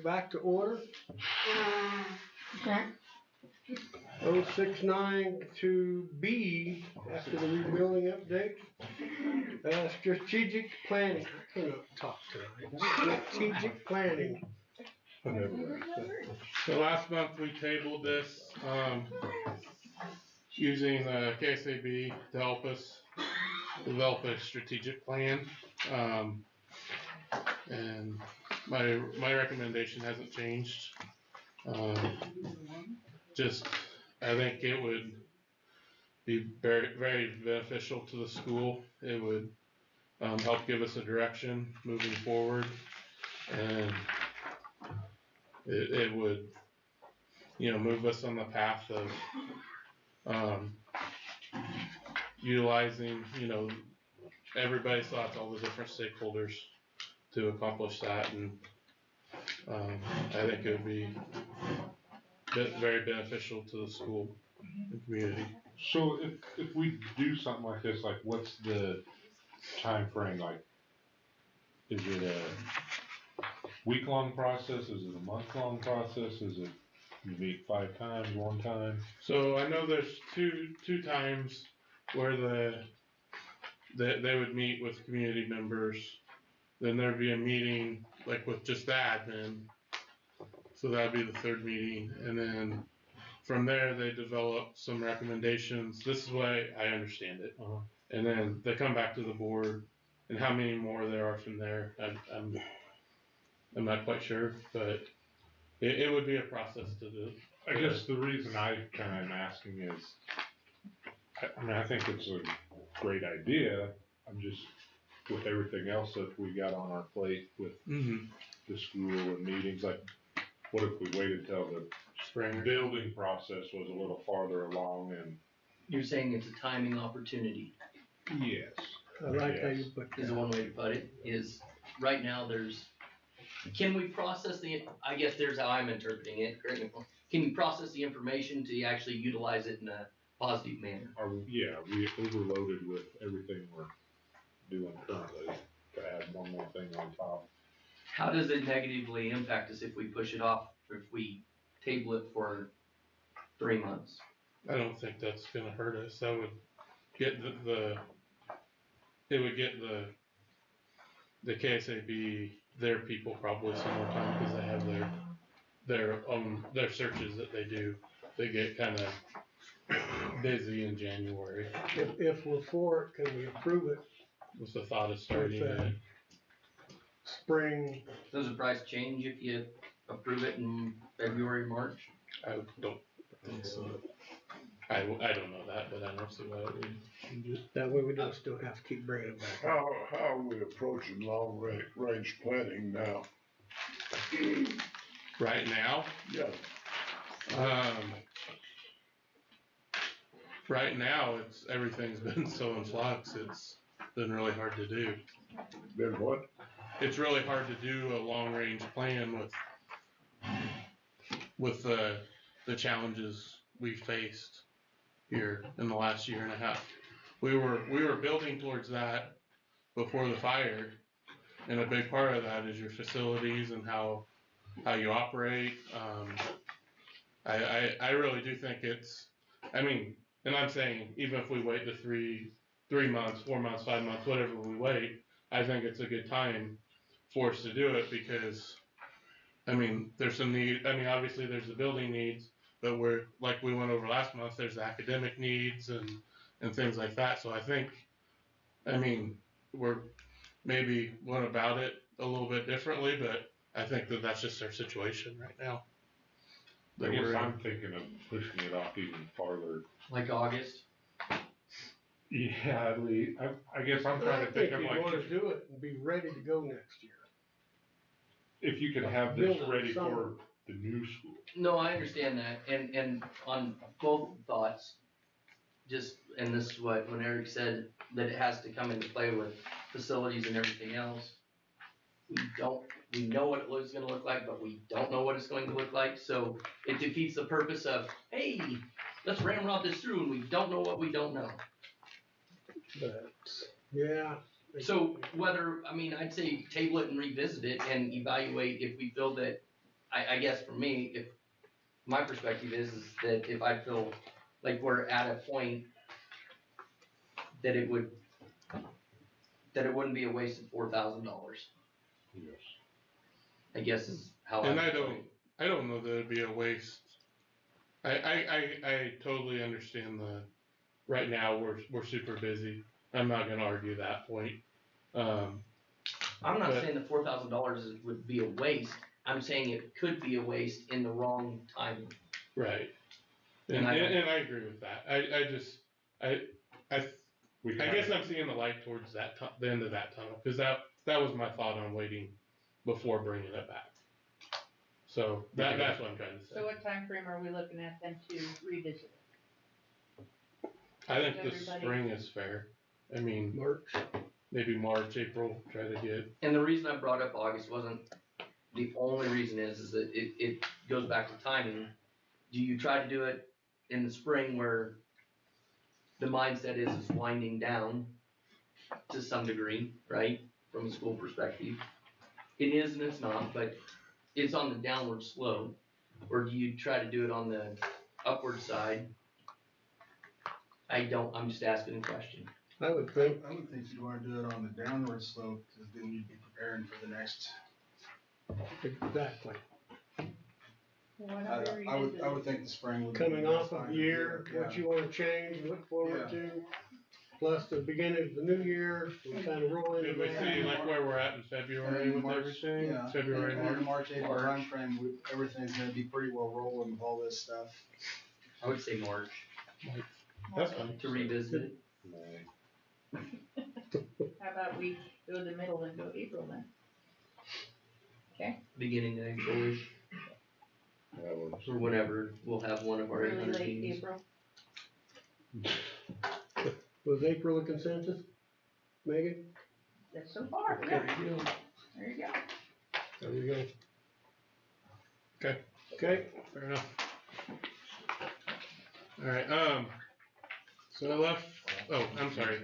back to order. 069 to B, after the rebuilding update. Strategic planning, I cannot talk tonight. Strategic planning. So last month we tabled this, using KSAB to help us develop a strategic plan. And my recommendation hasn't changed. Just, I think it would be very, very beneficial to the school. It would help give us a direction moving forward, and it would, move us on the path of utilizing, everybody's thoughts, all the different stakeholders to accomplish that, and I think it would be very beneficial to the school and community. So if we do something like this, like what's the time frame? Like, is it a week-long process? Is it a month-long process? Is it you meet 5 times, 1 time? So I know there's two times where they would meet with community members. Then there'd be a meeting like with just the admin. So that'd be the 3rd meeting, and then from there they develop some recommendations. This is the way I understand it. And then they come back to the board, and how many more there are from there, I'm not quite sure, but it would be a process to do. I guess the reason I kind of am asking is, I think it's a great idea. I'm just, with everything else that we got on our plate with the school and meetings, like, what if we waited till the spring building process was a little farther along and. You're saying it's a timing opportunity. Yes. I like how you put Is that. one way to put it, is right now can we process I guess there's how I'm interpreting it, correct me if I'm wrong. Can you process the information to actually utilize it in a positive manner? We overloaded with everything we're doing currently to add one more thing on top. How does it negatively impact us if we push it off, or if we table it for 3 months? I don't think that's gonna hurt us. That would get it would get the KSAB, their people probably some more time because they have their searches that they do. They get kind of busy in January. If we're for it, can we approve it With the thought of starting it. spring? Does the price change if you approve it in February, March? I don't think so. I don't know that, but I don't see why it would change it. That way we don't still have to keep bringing it back. How are we approaching long range planning now? Right now? Yeah. Right now, everything's been so in flux. It's been really hard to do. Been what? It's really hard to do a long range plan with the challenges we faced here in the last year and a half. We were building towards that before the fire, and a big part of that is your facilities and how you operate. I really do think and I'm saying even if we wait the 3 months, 4 months, 5 months, whatever we wait, I think it's a good time for us to do it because there's some need. Obviously there's the building needs, but we're like we went over last month. There's the academic needs and things like that. So I think, we're maybe went about it a little bit differently, but I think that's just our situation right now. I guess I'm thinking of pushing it off even farther. Like August? Yeah, I guess I'm trying to think of you like, want to do it and be ready to go next year. if you could have this ready for the new school. No, I understand that, and on both thoughts, and this is when Eric said that it has to come into play with facilities and everything else. We know what it's gonna look like, but we don't know what it's going to look like, so it defeats the purpose of, hey, let's ramrod this through, and we don't know what we don't know. But, yeah. So I'd say table it and revisit it and evaluate if we feel that I guess for me, if, my perspective is that if I feel like we're at a point that it wouldn't be a waste of $4,000, Yes. I guess is how And I. I don't know that it'd be a waste. I totally understand right now we're super busy. I'm not gonna argue that point. I'm not saying that $4,000 would be a waste. I'm saying it could be a waste in the wrong timing. Right. And And I I agree with that. I guess I'm seeing the light towards the end of that tunnel, because that was my thought on waiting before bringing it back. So that's what I'm trying to say. So what time frame are we looking at then to revisit it? I think the Everybody- spring is fair. I mean, March. maybe March, April, try to get. And the reason I brought up August wasn't, the only reason is that it goes back to timing. Do you try to do it in the spring where the mindset is winding down to some degree, right? From a school perspective. It is and it's not, but it's on the downward slope. Or do you try to do it on the upward side? I'm just asking a question. I would think. I would think you'd wanna do it on the downward slope, cause then you'd be preparing for the next. Exactly. I would think the spring would be. Coming the best off of time the to do year, it, what yeah. you wanna change, look forward Yeah. to, plus the beginning of the new year, we kinda roll into Did we that. see like where we're at in February And with March, everything? yeah. February, And in the March. April timeframe, everything's gonna be pretty well rolling with all this stuff. I would say March That's fine. to revisit it. How about we go the middle and go April then? Okay, Beginning of April-ish, or whenever, we'll have one of our really 800 late meetings. April. Was April a consensus, Megan? That's so far, Okay. yeah. There you go. There we go. Okay. Okay, Fair enough. Alright, so I left, I'm sorry.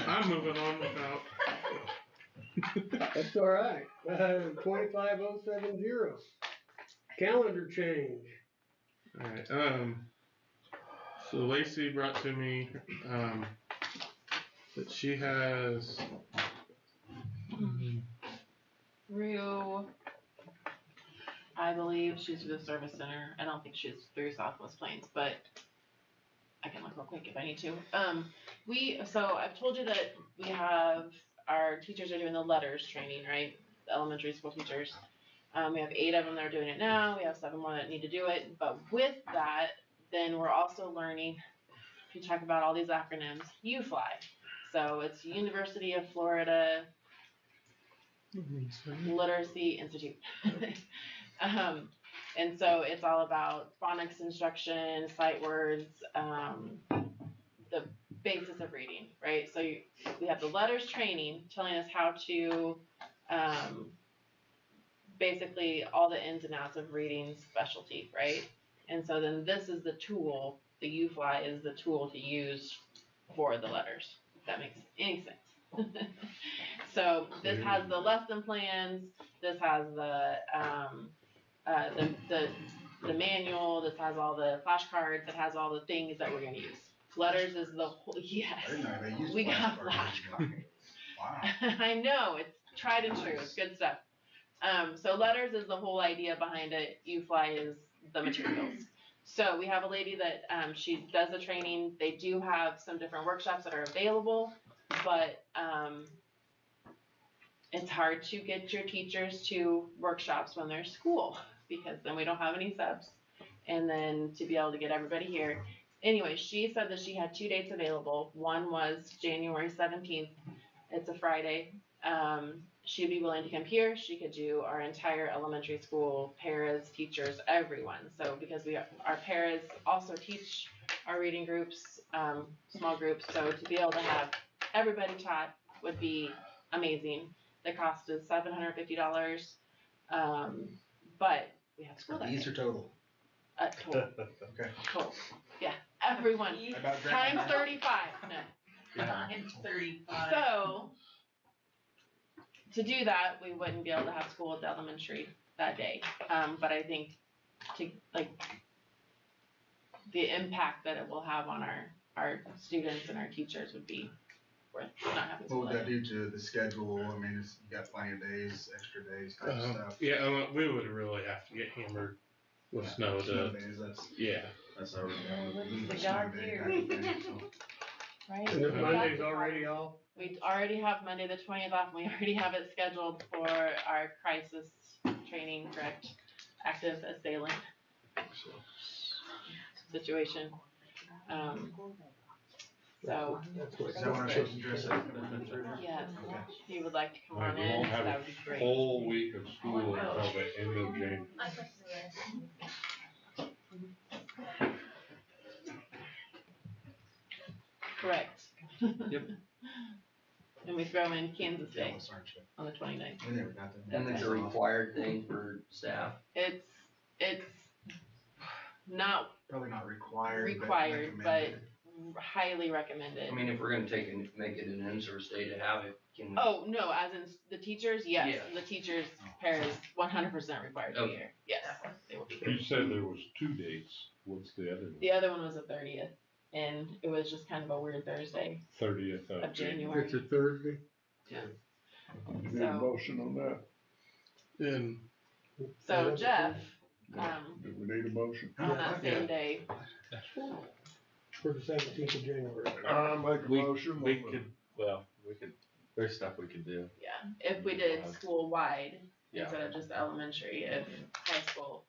I'm moving on without. that's all right. 25070, calendar change. Alright, so Lacey brought to me, that she has, Through, I believe she's through the service center. I don't think she's through Southwest Plains, but I can look real quick if I need to. So I've told you that we have, our teachers are doing the letters training, right? The elementary school teachers. We have 8 of them that are doing it now. We have 7 more that need to do it. But with that, then we're also learning, if you talk about all these acronyms, UFly. So it's University of Florida Literacy Institute. And so it's all about phonics instruction, sight words, the basis of reading, right? So we have the letters training telling us how to, basically all the ins and outs of reading specialty, right? And so then this is the tool, the UFly is the tool to use for the letters, if that makes any sense. So this has the lesson plans, this has the manual, this has all the flashcards, it has all the things that we're gonna use. Letters is the whole, yes, I didn't know they used we got flashcards. flashcards. Wow. I know, it's tried and true, it's good stuff. So letters is the whole idea behind it, UFly is the materials. So we have a lady that, she does the training, they do have some different workshops that are available, but, it's hard to get your teachers to workshops when they're school, because then we don't have any subs, and then to be able to get everybody here. Anyway, she said that she had 2 dates available, one was January 17th, it's a Friday, she'd be willing to come here, she could do our entire elementary school, paras, teachers, everyone, so because our paras also teach our reading groups, small groups, so to be able to have everybody taught would be amazing. The cost is $750, but we have school that These day. are total. Total, Okay. total, yeah, everyone, About times grammar. 35, no. Times 35. So, to do that, we wouldn't be able to have school at the elementary that day. But I think the impact that it will have on our students and our teachers would be worth not having What would school. that do to the schedule? I mean, you got plenty of days, extra days type of stuff. Yeah, we would really have to get hammered with snow Snow to, days, yeah. that's already. The God's ear. Right? And if Monday's already off, We already have Monday the 20th off, and we already have it scheduled for our crisis training, correct? Active assailant situation. So, Is that when I'm supposed to dress up? yes, Okay. if you would like to come Like, on we in, won't have that a would be great. whole week of school until the end of January. Correct. Yep. And we throw in Kansas Day Jealous, aren't you? on the 29th. We never got that. And it's a required thing for staff. It's not Probably not required. required, but recommended. highly recommended. I mean, if we're gonna make it an in-service day to have it, can. Oh, no, as in the teachers, yes, Yeah. the teachers pair is 100% required to be Okay. here. Yes, they will be. You said there was 2 dates. What's the other one? The other one was the 30th, and it was just kind of a weird Thursday 30th of January. it's a Thursday. Yeah. Need a So, motion on that? And so Jeff, Do we need a motion? on that same day, For the 17th of January. I make a motion. We could, there's stuff we could do. yeah, if we did school-wide Yeah. instead of just elementary, if high school,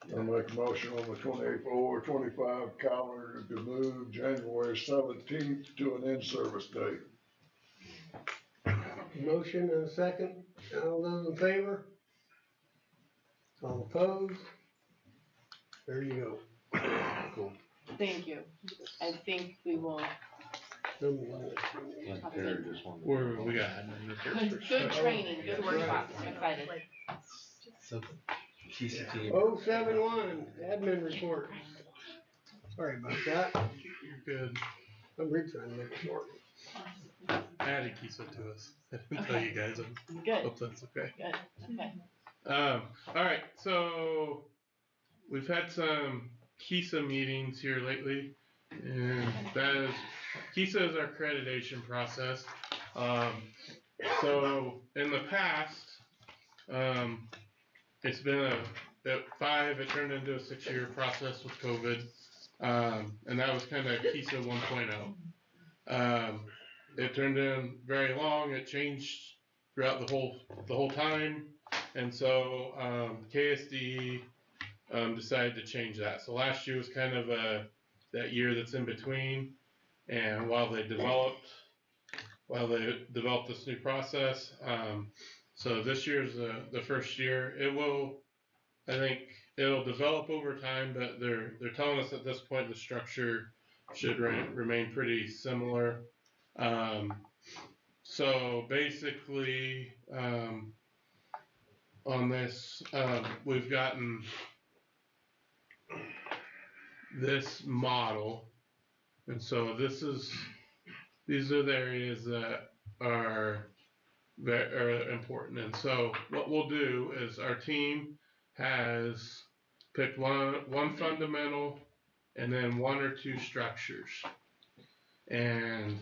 I make a motion on the 24-25 calendar to move January 17th to an in-service date. Motion and a second. All those in favor? All opposed? There you go. Cool. thank you. I think we will, where we got good training, good workshops, I'm excited. So, TC team. 071, admin report. Sorry about that. You're good. I'm retrying to make it short. Addie Kisa to us. I didn't tell you guys. I Good, hope that's okay. good, okay. All right, so we've had some KISA meetings here lately, and that is, KISA is our accreditation process. So in the past, it's been at 5, it turned into a 6-year process with COVID, and that was kind of KISA 1.0. It turned in very long, it changed throughout the whole time. And so KSD decided to change that. So last year was kind of that year that's in between. And while they developed this new process, so this year's the first year. I think it'll develop over time, but they're telling us at this point the structure should remain pretty similar. So basically, on this, we've gotten this model, and so these are the areas that are important. And so what we'll do is our team has picked one fundamental and then 1 or 2 structures, and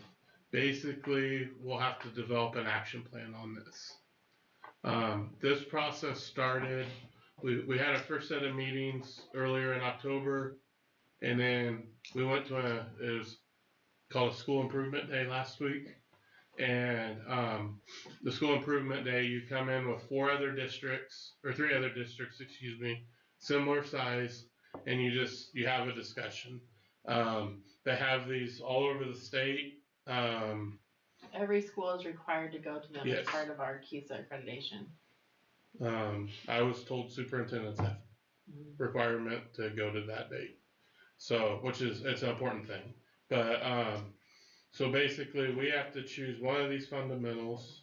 basically we'll have to develop an action plan on this. This process started, we had our first set of meetings earlier in October, and then we went to it was called a school improvement day last week. And the school improvement day, you come in with 3 other districts, similar size, and you have a discussion. They have these all over the state. Every school is required to go to them Yes. as part of our KISA accreditation. I was told superintendents have requirement to go to that date. So, it's an important thing. But, so basically we have to choose one of these fundamentals.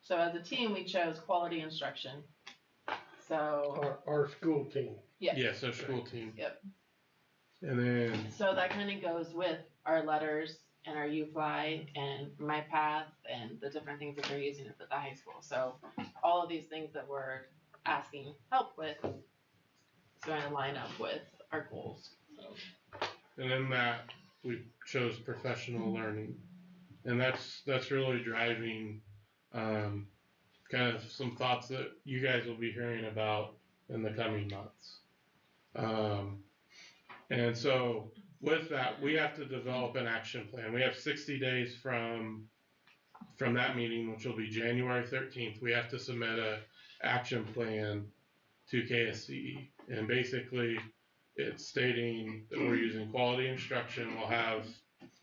So as a team, we chose quality instruction. So, Our school team. yes. Yes, our school team. Yep. And then, So that kind of goes with our letters and our UFly and MyPath and the different things that they're using at the high school. So all of these things that we're asking help with is going to line up with our goals. So. And in that, we chose professional learning, and that's really driving kind of some thoughts that you guys will be hearing about in the coming months. And so with that, we have to develop an action plan. We have 60 days from that meeting, which will be January 13th. We have to submit a action plan to KSCE, and basically it's stating that we're using quality instruction. We'll have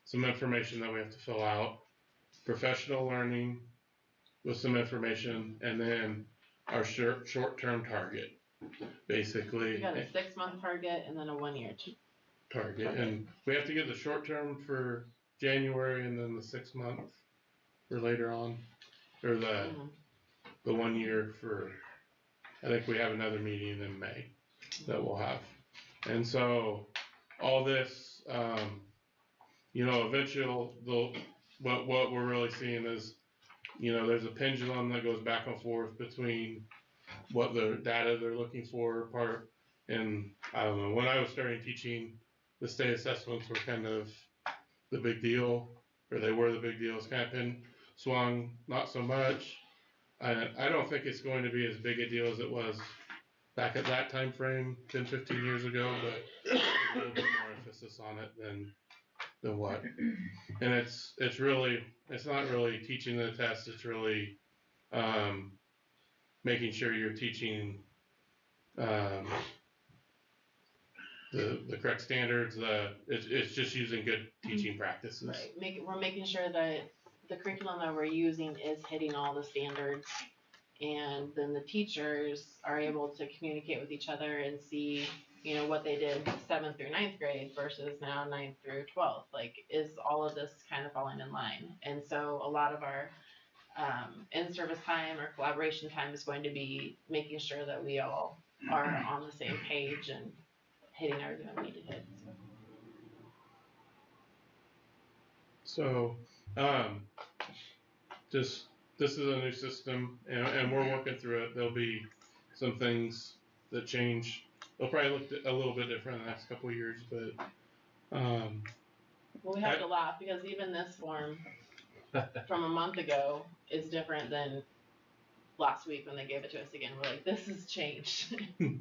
some information that we have to fill out, professional learning with some information, and then our short-term target. Basically, we got a 6-month target and then a 1-year target, and we have to get the short term for January and then the 6 month for later on, or the 1 year for. I think we have another meeting in May that we'll have, and so all this, eventually what we're really seeing is, there's a pendulum that goes back and forth between what the data they're looking for and I don't know, when I was starting teaching, the state assessments were kind of the big deal, or they were the big deal. It's kind of been swung, not so much. I don't think it's going to be as big a deal as it was back at that time frame 10, 15 years ago, but there's a little bit more emphasis on it than what. And it's not really teaching the test, it's really making sure you're teaching the correct standards. It's just using good teaching practices. Right. We're making sure that the curriculum that we're using is hitting all the standards, and then the teachers are able to communicate with each other and see, what they did 7th through 9th grade versus now 9th through 12th. Like, is all of this kind of falling in line? And so a lot of our in-service time or collaboration time is going to be making sure that we all are on the same page and hitting everything that we need to hit. So, this is a new system, and we're working through it. There'll be some things that change. They'll probably look a little bit different in the next couple of years, but well, we have to laugh because even this form from a month ago is different than last week when they gave it to us again. We're like, this has changed.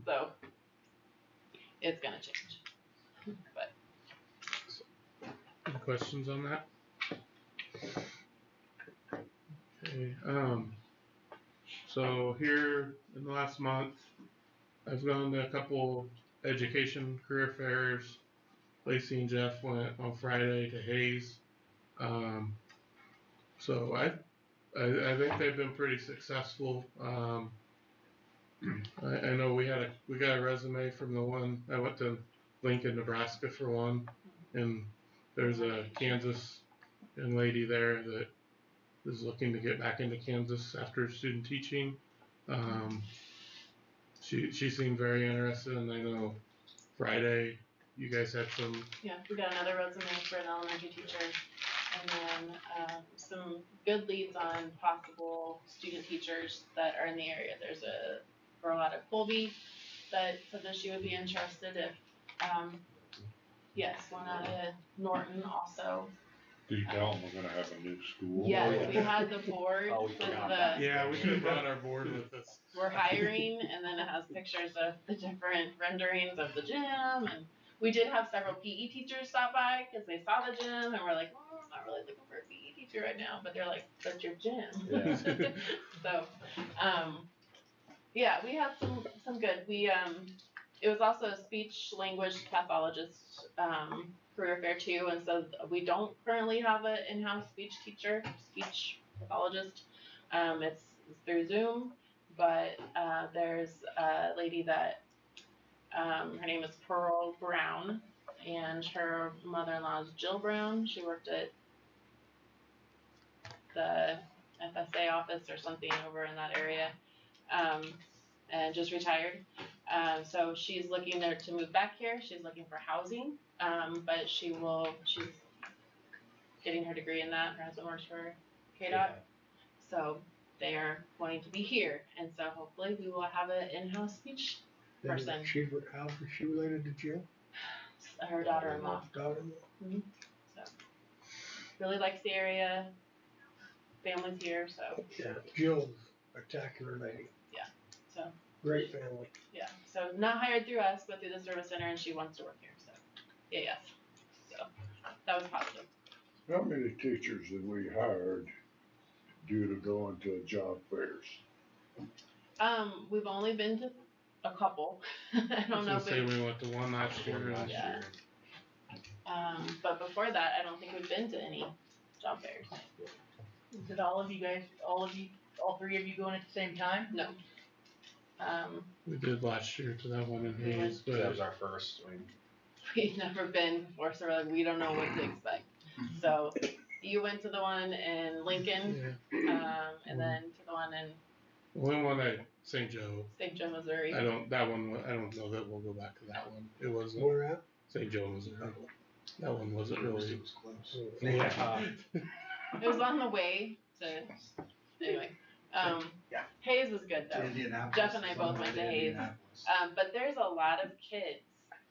So it's gonna change. But any questions on that? Okay. So here in the last month, I've gone to a couple education career fairs. Lacey and Jeff went on Friday to Hayes. So I think they've been pretty successful. I know we got a resume from the one I went to Lincoln, Nebraska for one, and there's a Kansas young lady there that is looking to get back into Kansas after student teaching. She seemed very interested, and I know Friday you guys had some. Yeah, we got another resume for an elementary teacher, and then some good leads on possible student teachers that are in the area. There's a girl out of Colby that said that she would be interested if, one out of Norton also. Do you tell them we're gonna have a new school? Yeah, we had the board with the. Yeah, we should have brought our board with us. We're hiring, and then it has pictures of the different renderings of the gym, and we did have several PE teachers stop by because they saw the gym, and we're like, oh, I'm not really looking for a PE teacher right now, but they're like, that's your gym. Yeah. So, yeah, we had some good. We it was also a speech language pathologist career fair too, and so we don't currently have an in-house speech pathologist. It's through Zoom, but there's a lady that her name is Pearl Brown, and her mother-in-law is Jill Brown. She worked at the FSA office or something over in that area, and just retired. So she's looking to move back here. She's looking for housing, but she's getting her degree in that. Her husband works for KDOT. So they are wanting to be here, and so hopefully we will have an in-house speech person. How is she related to Jill? Her daughter-in-law. Daughter-in-law? So really likes the area. Family's here, so Yeah, Jill's a spectacular lady. yeah. So Great family. yeah. So not hired through us, but through the service center, and she wants to work here. So yeah, yes. So that was positive. How many teachers have we hired due to going to job fairs? We've only been to a couple. I don't know if say we went to one last year. yeah. But before that, I don't think we've been to any job fairs. Did all of you guys, all 3 of you going at the same time? No. We did last year to that one in Hayes, but That was our first. We've never been before, so we're like, we don't know what to expect. So you went to the one in Lincoln, and then to the one in we went at St. Joe. St. Joe, Missouri. I don't know that we'll go back to that one. It wasn't Where at? St. Joe, Missouri. That one wasn't really. close. Yeah. It was on the way to, anyway. Hayes was good though. Indianapolis. Jeff and I both went to Hayes. But there's a lot of kids,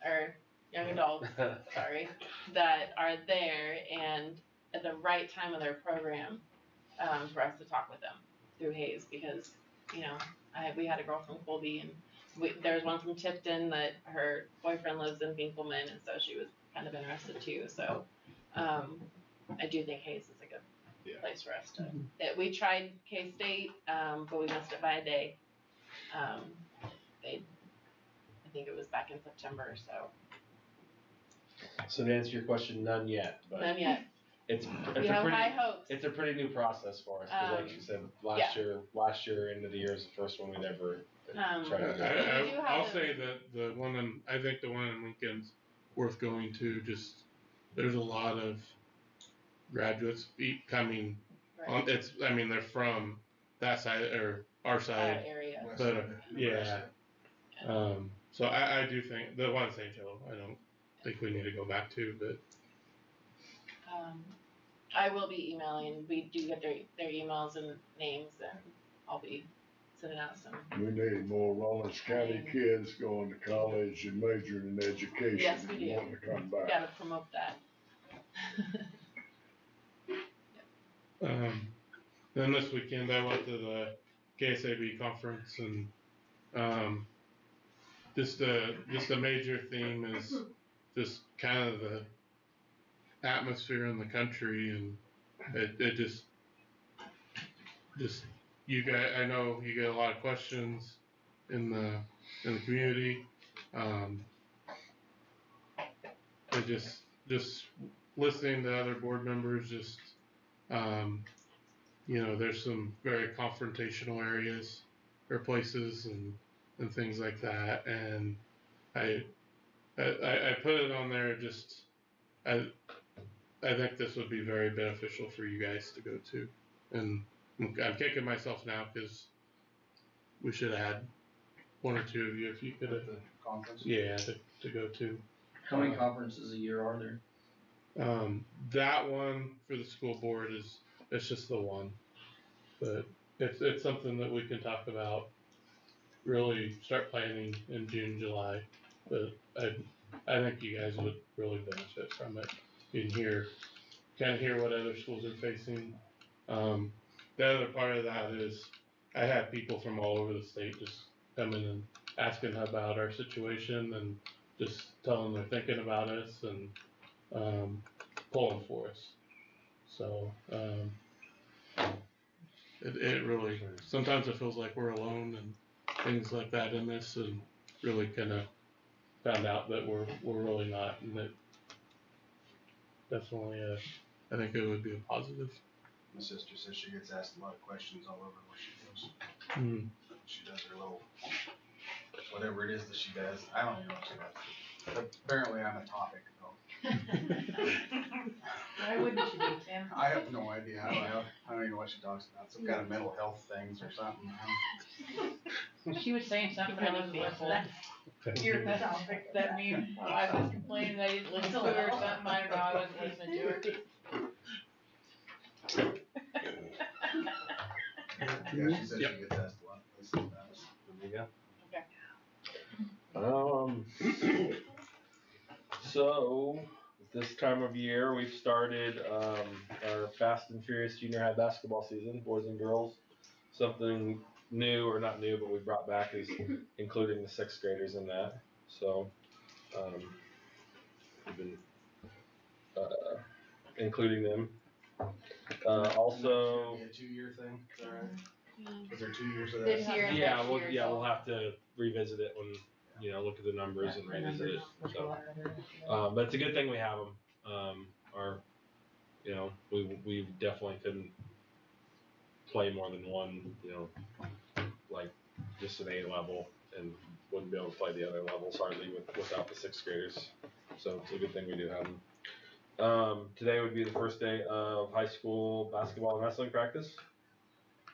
or young adults, sorry, that are there and at the right time of their program, for us to talk with them through Hayes, because, you know, we had a girl from Colby, and there was one from Tipton that her boyfriend lives in Finkelman, and so she was kind of interested too. So I do think Hayes is a good place for us to. We tried K-State, but we missed it by a day. I think it was back in September, so. So to answer your question, none yet. But None yet. It's We have high hopes. It's a pretty new process for us. 'Cause like you said, last year end of the year is the first one we'd ever tried to do. I'll say that the one in Lincoln's worth going to. Just there's a lot of graduates coming. Right. They're from that side or our side area. but yeah. So I do think the one in St. Joe, I don't think we need to go back to, but I will be emailing. We do get their emails and names, and I'll be sending out some. We need more Rollins County kids going to college and majoring in education. Yes, we and do. wanting to come back. Gotta promote that. Then this weekend I went to the KSAB conference, and just the major theme is just kind of the atmosphere in the country, and it just you guys, I know you get a lot of questions in the community. It just listening to other board members, just there's some very confrontational areas or places and things like that, and I put it on there. Just I think this would be very beneficial for you guys to go to, and I'm kicking myself now because we should have had one or two of you if you could have. Conference. Yeah, to go to. How many conferences a year are there? That one for the school board it's just the one, but it's something that we can talk about. Really start planning in June, July, but I think you guys would really benefit from it. You can kind of hear what other schools are facing. The other part of that is I have people from all over the state just coming and asking about our situation and just telling them they're thinking about us and pulling for us. So it really sometimes it feels like we're alone and things like that in this, and really kind of found out that we're really not, and that definitely I think it would be a positive. My sister says she gets asked a lot of questions all over where she goes. Mm. She does her little, whatever it is that she does. I don't even know what she does. But apparently I'm a topic though. Why wouldn't you be, Tim? I have no idea. I don't even know what she talks about. Some kind of mental health things or something. She was saying something I wasn't listening. Your topic, that mean, I was complaining I didn't listen to her or something, I don't know, I wasn't listening to her. Yeah, she said she gets asked a lot of places about it. There you go. Okay. So this time of year, we've started our Fast and Furious Junior High basketball season, boys and girls. Something new, or not new, but we brought back is including the sixth graders in that. So we've been including them. Also, Be a 2-year thing, is that right? Is there 2 years of that? This year and yeah, next we'll year, yeah so- we'll have to revisit it when look at the numbers and revisit it. So, but it's a good thing we have them. We definitely couldn't play more than one, like just an A level, and wouldn't be able to play the other levels hardly without the sixth graders. So it's a good thing we do have them. Today would be the first day of high school basketball and wrestling practice.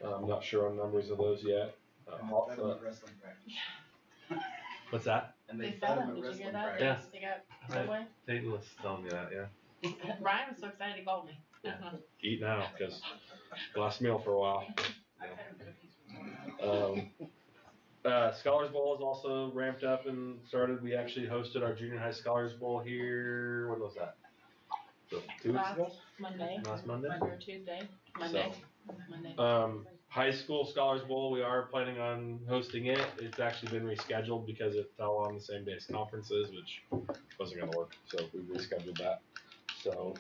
I'm not sure on numbers of those yet. Wrestling practice. What's that? And They they fed fed him, him did at you hear wrestling that? practice. They got Subway. Peyton was telling me that, yeah. Ryan was so excited he called me. Eat now, because last meal for a while. Scholars Bowl is also ramped up and started. We actually hosted our junior high Scholars Bowl here. When was that? So 2 weeks ago? Monday. Last Monday? Or Tuesday. Monday. Monday. High school Scholars Bowl, we are planning on hosting it. It's actually been rescheduled because it fell on the same day as conferences, which wasn't going to work. So we rescheduled that. So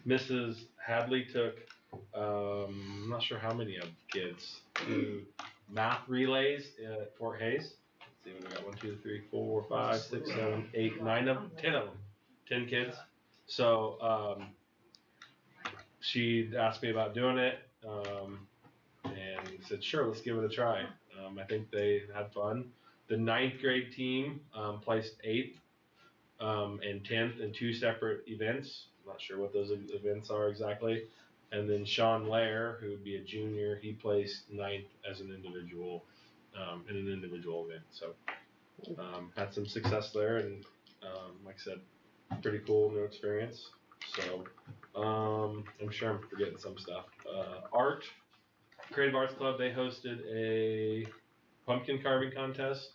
Mrs. Hadley took, I'm not sure how many of kids, to math relays at Fort Hayes. Let's see, we got 1, 2, 3, 4, 5, 6, 7, 8, 9 of them, 10 of them, 10 kids. So she asked me about doing it, and said, sure, let's give it a try. I think they had fun. The 9th grade team placed 8th and 10th in 2 separate events. I'm not sure what those events are exactly. And then Sean Lair, who would be a junior, he placed 9th as an individual in an individual event. So had some success there, and like I said, pretty cool new experience. So I'm sure I'm forgetting some stuff. Creative Arts Club, they hosted a pumpkin carving contest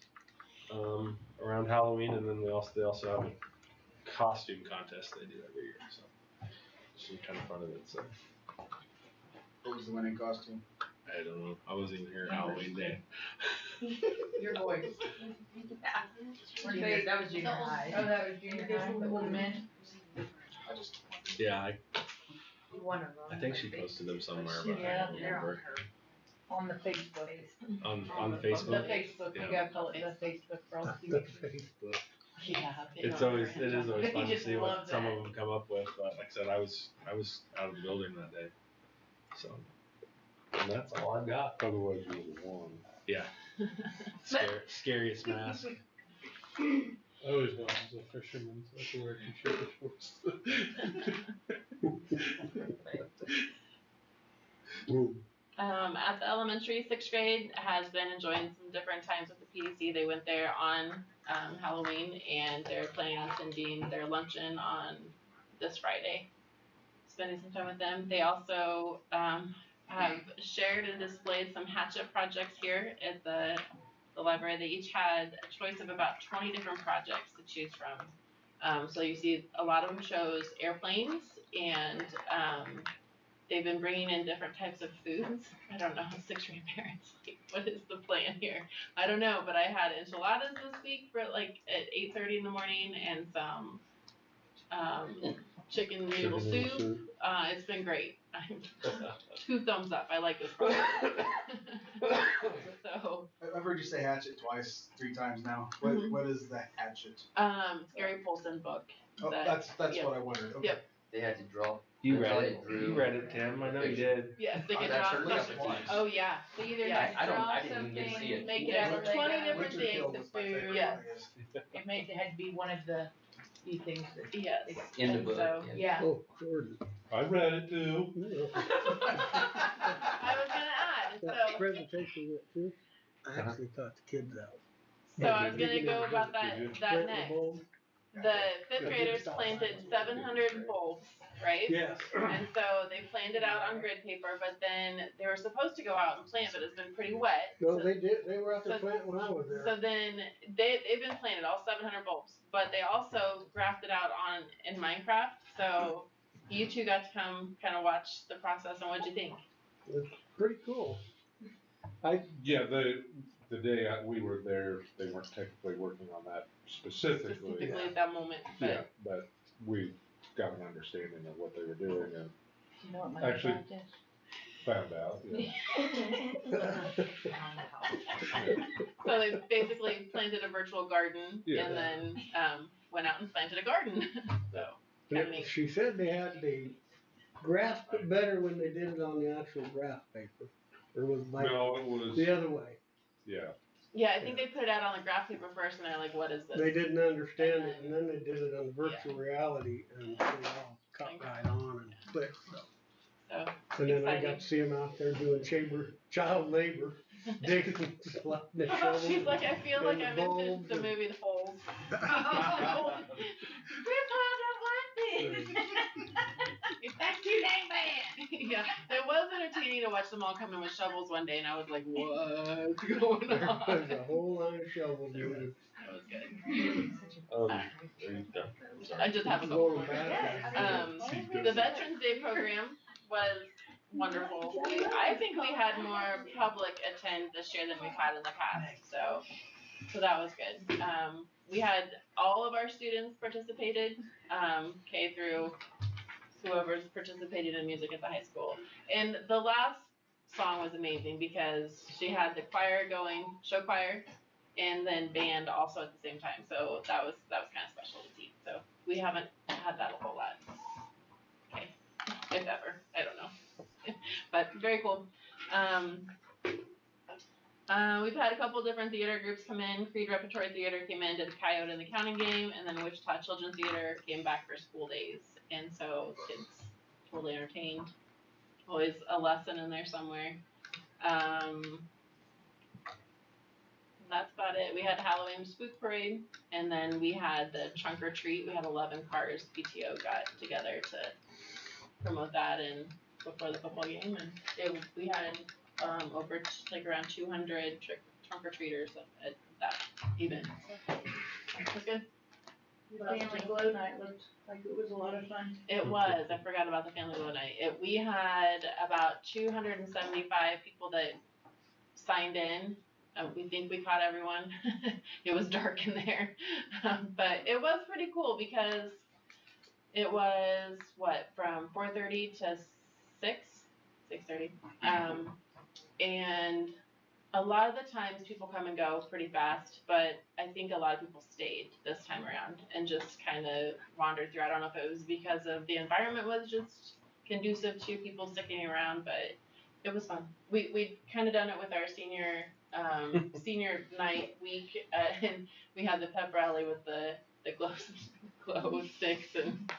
around Halloween, and then they also have a costume contest they do every year. So some kind of fun of it. So What was the winning costume? I don't know. I wasn't even here Halloween day. Your voice. Junior, that was junior high. Oh, that was junior high, but with men? Yeah, One of them. I think she posted them somewhere, but I Yeah, don't they're on remember. On the Facebook. On the Facebook. The Facebook, you Yeah. gotta call it the Facebook for all the Facebook. Yeah. It is always fun to just see what love some that. of them come up with. But like I said, I was out of the building that day, so and that's all I've got. Otherwise you would have won. Yeah, scariest mask. I always wanted a fisherman, so I can wear t-shirt shorts. At the elementary, 6th grade has been enjoying some different times with the PDC. They went there on Halloween, and they're planning on sending their luncheon on this Friday. Spending some time with them. They also have shared and displayed some hatchet projects here at the library. They each had a choice of about 20 different projects to choose from. So you see a lot of them chose airplanes, and they've been bringing in different types of foods. I don't know, 6th grade parents, like, what is the plan here? I don't know, but I had enchiladas this week for like at 8:30 in the morning, and some chicken noodle soup. It's been great. 2 thumbs up. I like this project. So I've heard you say hatchet 3 times now. What is the hatchet? Gary Polson book. Oh, that's yep. what I wondered. Okay. Yep. They had to draw. You That's read how it. they drew You read it, Tim. I know you did. Yes, they Oh, can that draw certainly something. applies. Oh yeah. So either Yeah, had to draw I didn't even get to something, see it. Make it Yeah, out of like 20 that. different Winter Kill things. was my favorite Yes. one, I guess. it had to be one of the few things that. Yes. In the And book. so- Yeah. Oh, Jordan. I read it too. I was gonna add. That So presentation went too. I actually taught the kids out. I was gonna go about that next. the fifth graders planted 700 bulbs, right? Yes. And so they planned it out on grid paper, but then they were supposed to go out and plant, but it's been pretty wet. No, so, they did, they were out there so- planting when I was there. So then they've been planted, all 700 bulbs, but they also grafted out in Minecraft. So you two got to come kind of watch the process, and what'd you think? It's pretty cool. Yeah, the day we were there, they weren't technically working on that specifically. Specifically at that moment, but Yeah, but we got an understanding of what they were doing and You know what Actually- Minecraft is? found out, yeah. so they basically planted a virtual garden Yeah. and then went out and planted a garden. So kind of neat. She said they grasped it better when they did it on the actual graph paper. Or was it like No, it was, the other way? yeah, Yeah, I think they put it out on the graph paper first, and they're like, "What is this?" They didn't understand it, and then they did it on virtual reality, and they all cut right on and clicked. So And then I exciting. got to see them out there doing child labor, digging, slotting the shovels. She's like, I feel like and I'm the in bulbs the and- movie The Holes. Grandpa, I don't like this. That's too dang bad. Yeah, it was entertaining to watch them all come in with shovels one day, and I was like, "What's going There on?" was a whole line of shovels. There moving. That was good. There you go. I'm sorry. I just have a couple Going more. back. The Veterans Day program was wonderful. I think we had more public attend this year than we've had in the past, so that was good. We had all of our students participated, K through whoever's participated in music at the high school. And the last song was amazing because she had the choir going, show choir, and then band also at the same time. So that was kind of special to see. So we haven't had that a whole lot. Okay, if ever, I don't know, but very cool. We've had a couple different theater groups come in. Creed Repertory Theater came in, did the Coyote and the Counting Game, and then Wichita Children's Theater came back for school days. And so kids totally entertained. Always a lesson in there somewhere. That's about it. We had Halloween Spook Parade, and then we had the Trunk or Treat. We had 11 cars. PTO got together to promote that and before the football game, and we had over like around 200 trunk or treaters at that event. So it was good. The family glow night looked like it was a lot of fun. It was. I forgot about the family glow night. We had about 275 people that signed in. We think we caught everyone. It was dark in there, but it was pretty cool because it was from 4:30 to 6:30, and a lot of the times people come and go pretty fast, but I think a lot of people stayed this time around and just kind of wandered through. I don't know if it was because of the environment was just conducive to people sticking around, but it was fun. We'd kind of done it with our senior night week, and we had the pep rally with the glow sticks, and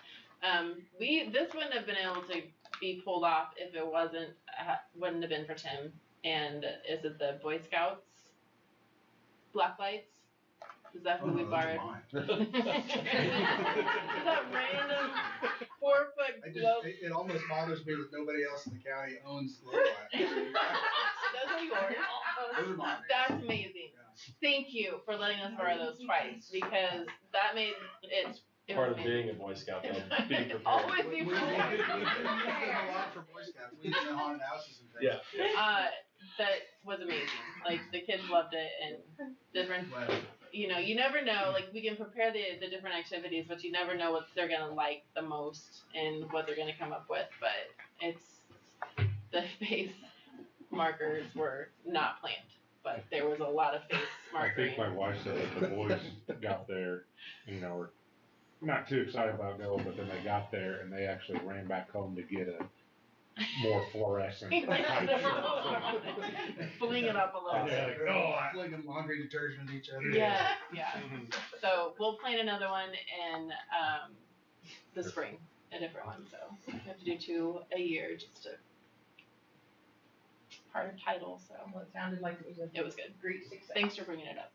this wouldn't have been able to be pulled off if it wouldn't have been for Tim. And is it the Boy Scouts black lights? Is that who we borrowed? Is that random 4-foot glow? It almost bothers me that nobody else in the county owns glow lights. Those are yours. Those are mine. That's amazing. Thank you for letting us borrow those twice because that made it. Part of being a Boy Scout, though, being prepared. Always be We use prepared. them a lot for Boy Scouts. We use them in haunted houses and things. Yeah. That was amazing. Like the kids loved it and different. You know, you never know. Like we can prepare the different activities, but you never know what they're gonna like the most and what they're gonna come up with. But the face markers were not planned, but there was a lot of face I markering. think my wife said that the boys got there, were not too excited about going, but then they got there and they actually ran back home to get a more fluorescent type shirt. Bling it up a little Yeah, bit. like, oh, I- Flinging laundry detergent at each other. Yeah. So we'll plan another one in the spring, a different one. So we have to do 2 a year just to part of title. So Well, it sounded like it was a it was good. great success. Thanks for bringing it up.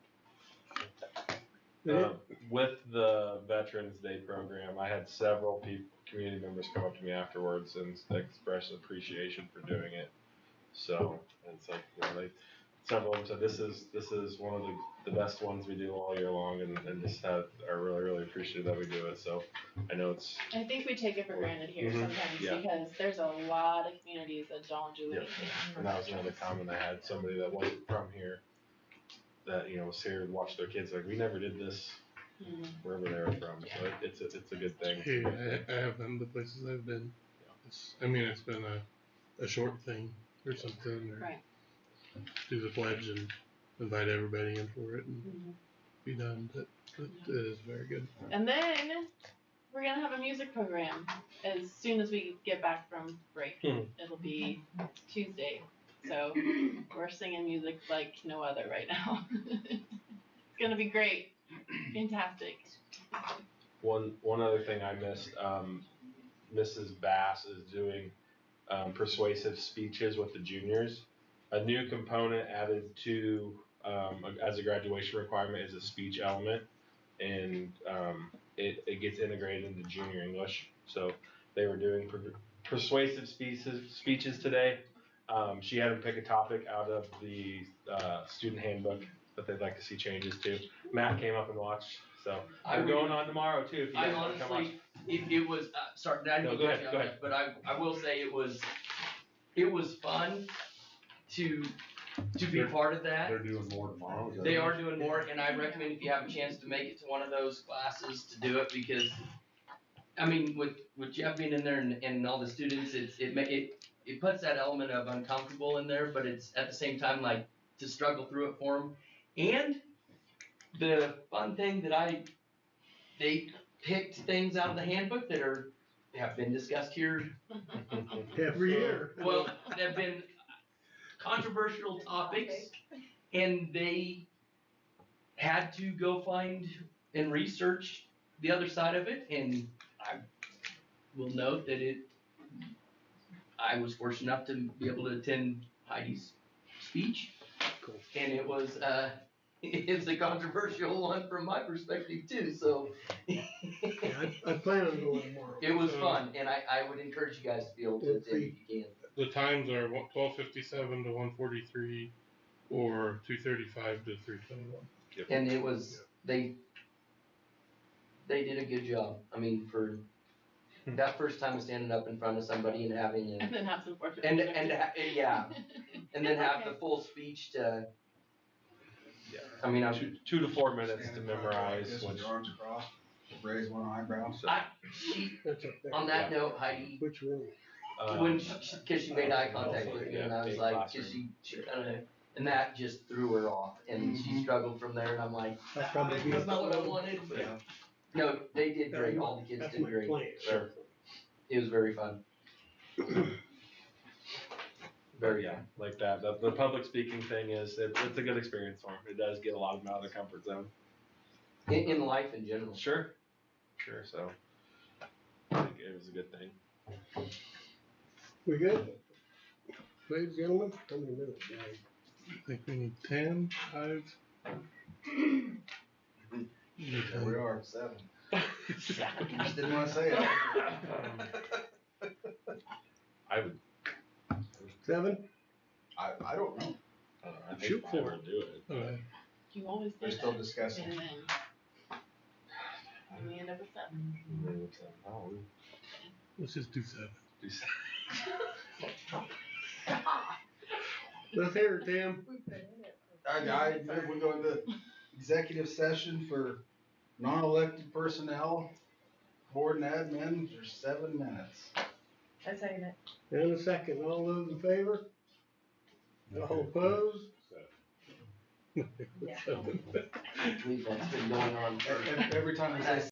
With the Veterans Day program, I had several community members come up to me afterwards and express appreciation for doing it. So it's like, several of them said this is one of the best ones we do all year long, and just are really appreciative that we do it. So I know it's. I think we take it for granted here Mhm. sometimes Yeah. because there's a lot of communities that don't do Yep. anything. And that was another comment I had. Somebody that wasn't from here, that was here and watched their kids, like, we never did this wherever they were from. So it's a good thing. Here, I haven't, the places I've been. It's been a short thing or something, or Right. do the pledge and invite everybody in for it and be done. But it is very good. And then we're gonna have a music program as soon as we get back from break. It'll be Tuesday. So we're singing music like no other right now. It's gonna be great. Fantastic. One other thing I missed, Mrs. Bass is doing persuasive speeches with the juniors. A new component added to as a graduation requirement is a speech element, and it gets integrated into junior English. So they were doing persuasive speeches today. She had them pick a topic out of the student handbook that they'd like to see changes to. Matt came up and watched. So I'm going on tomorrow too. If you guys want to come watch. It was sorry, I didn't No, go ahead. But I will say it was fun to be part of that. They're doing more tomorrow. They are doing more, and I recommend if you have a chance to make it to one of those classes to do it, because I mean with Jeff being in there and all the students, it puts that element of uncomfortable in there, but it's at the same time like to struggle through it for them. And the fun thing that they picked things out of the handbook that have been discussed here Every year. Well, there have been controversial topics, and they had to go find and research the other side of it, and I will note that I was fortunate enough to be able to attend Heidi's speech, and it was it's a controversial one from my perspective too, so. I plan on going tomorrow. It was fun, and I would encourage you guys to be able to attend if you can. The times are 12:57 to 1:43, or 2:35 to 3:21. And it was they did a good job. I mean, for that first time of standing up in front of somebody and having And then have some portrait. and then have the full speech to. Yeah. I mean, 2 to 4 minutes to memorize. With your arms crossed, raise one eyebrow. On that note, Heidi. Which room? When because she made eye contact with me, and I was like, because she kind of, and that just threw her off, and she struggled from there, and I'm like, That's probably that's not what I wanted, but no, they did great. All the kids did great. Sure. It was very fun. Very yeah, like that. The public speaking thing it's a good experience for them. It does get a lot of them out of their comfort zone. In life in general. Sure. So I think it was a good thing. We good? Ladies and gentlemen, how many minutes, guys? I think we need 10, 5. Here we are, 7. Just didn't want to say it. I would. 7? I don't know. I think Shoot for it. Do it. Okay. You always do They're that. still discussing. And then we end up with 7. Let's just do 7. Let's hear it, Tim. I move we go into executive session for non-elected personnel, board and admin for 7 minutes. I second it. And a second, all those in favor? All opposed? I believe that's been going on for. Every time we say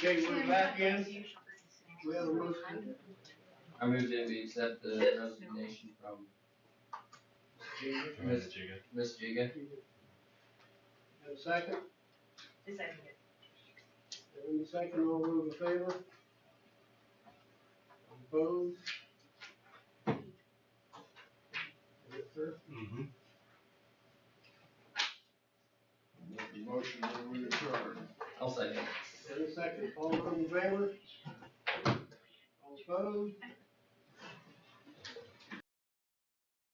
Okay, we're back in. We have a motion. I move that we accept the resignation from Miss Jiga. And a second? Is that And a second, all those in favor? Opposed? Yes, sir. Mm-hmm. Make a motion when we adjourn. I'll second. And a second, all those in favor? All opposed?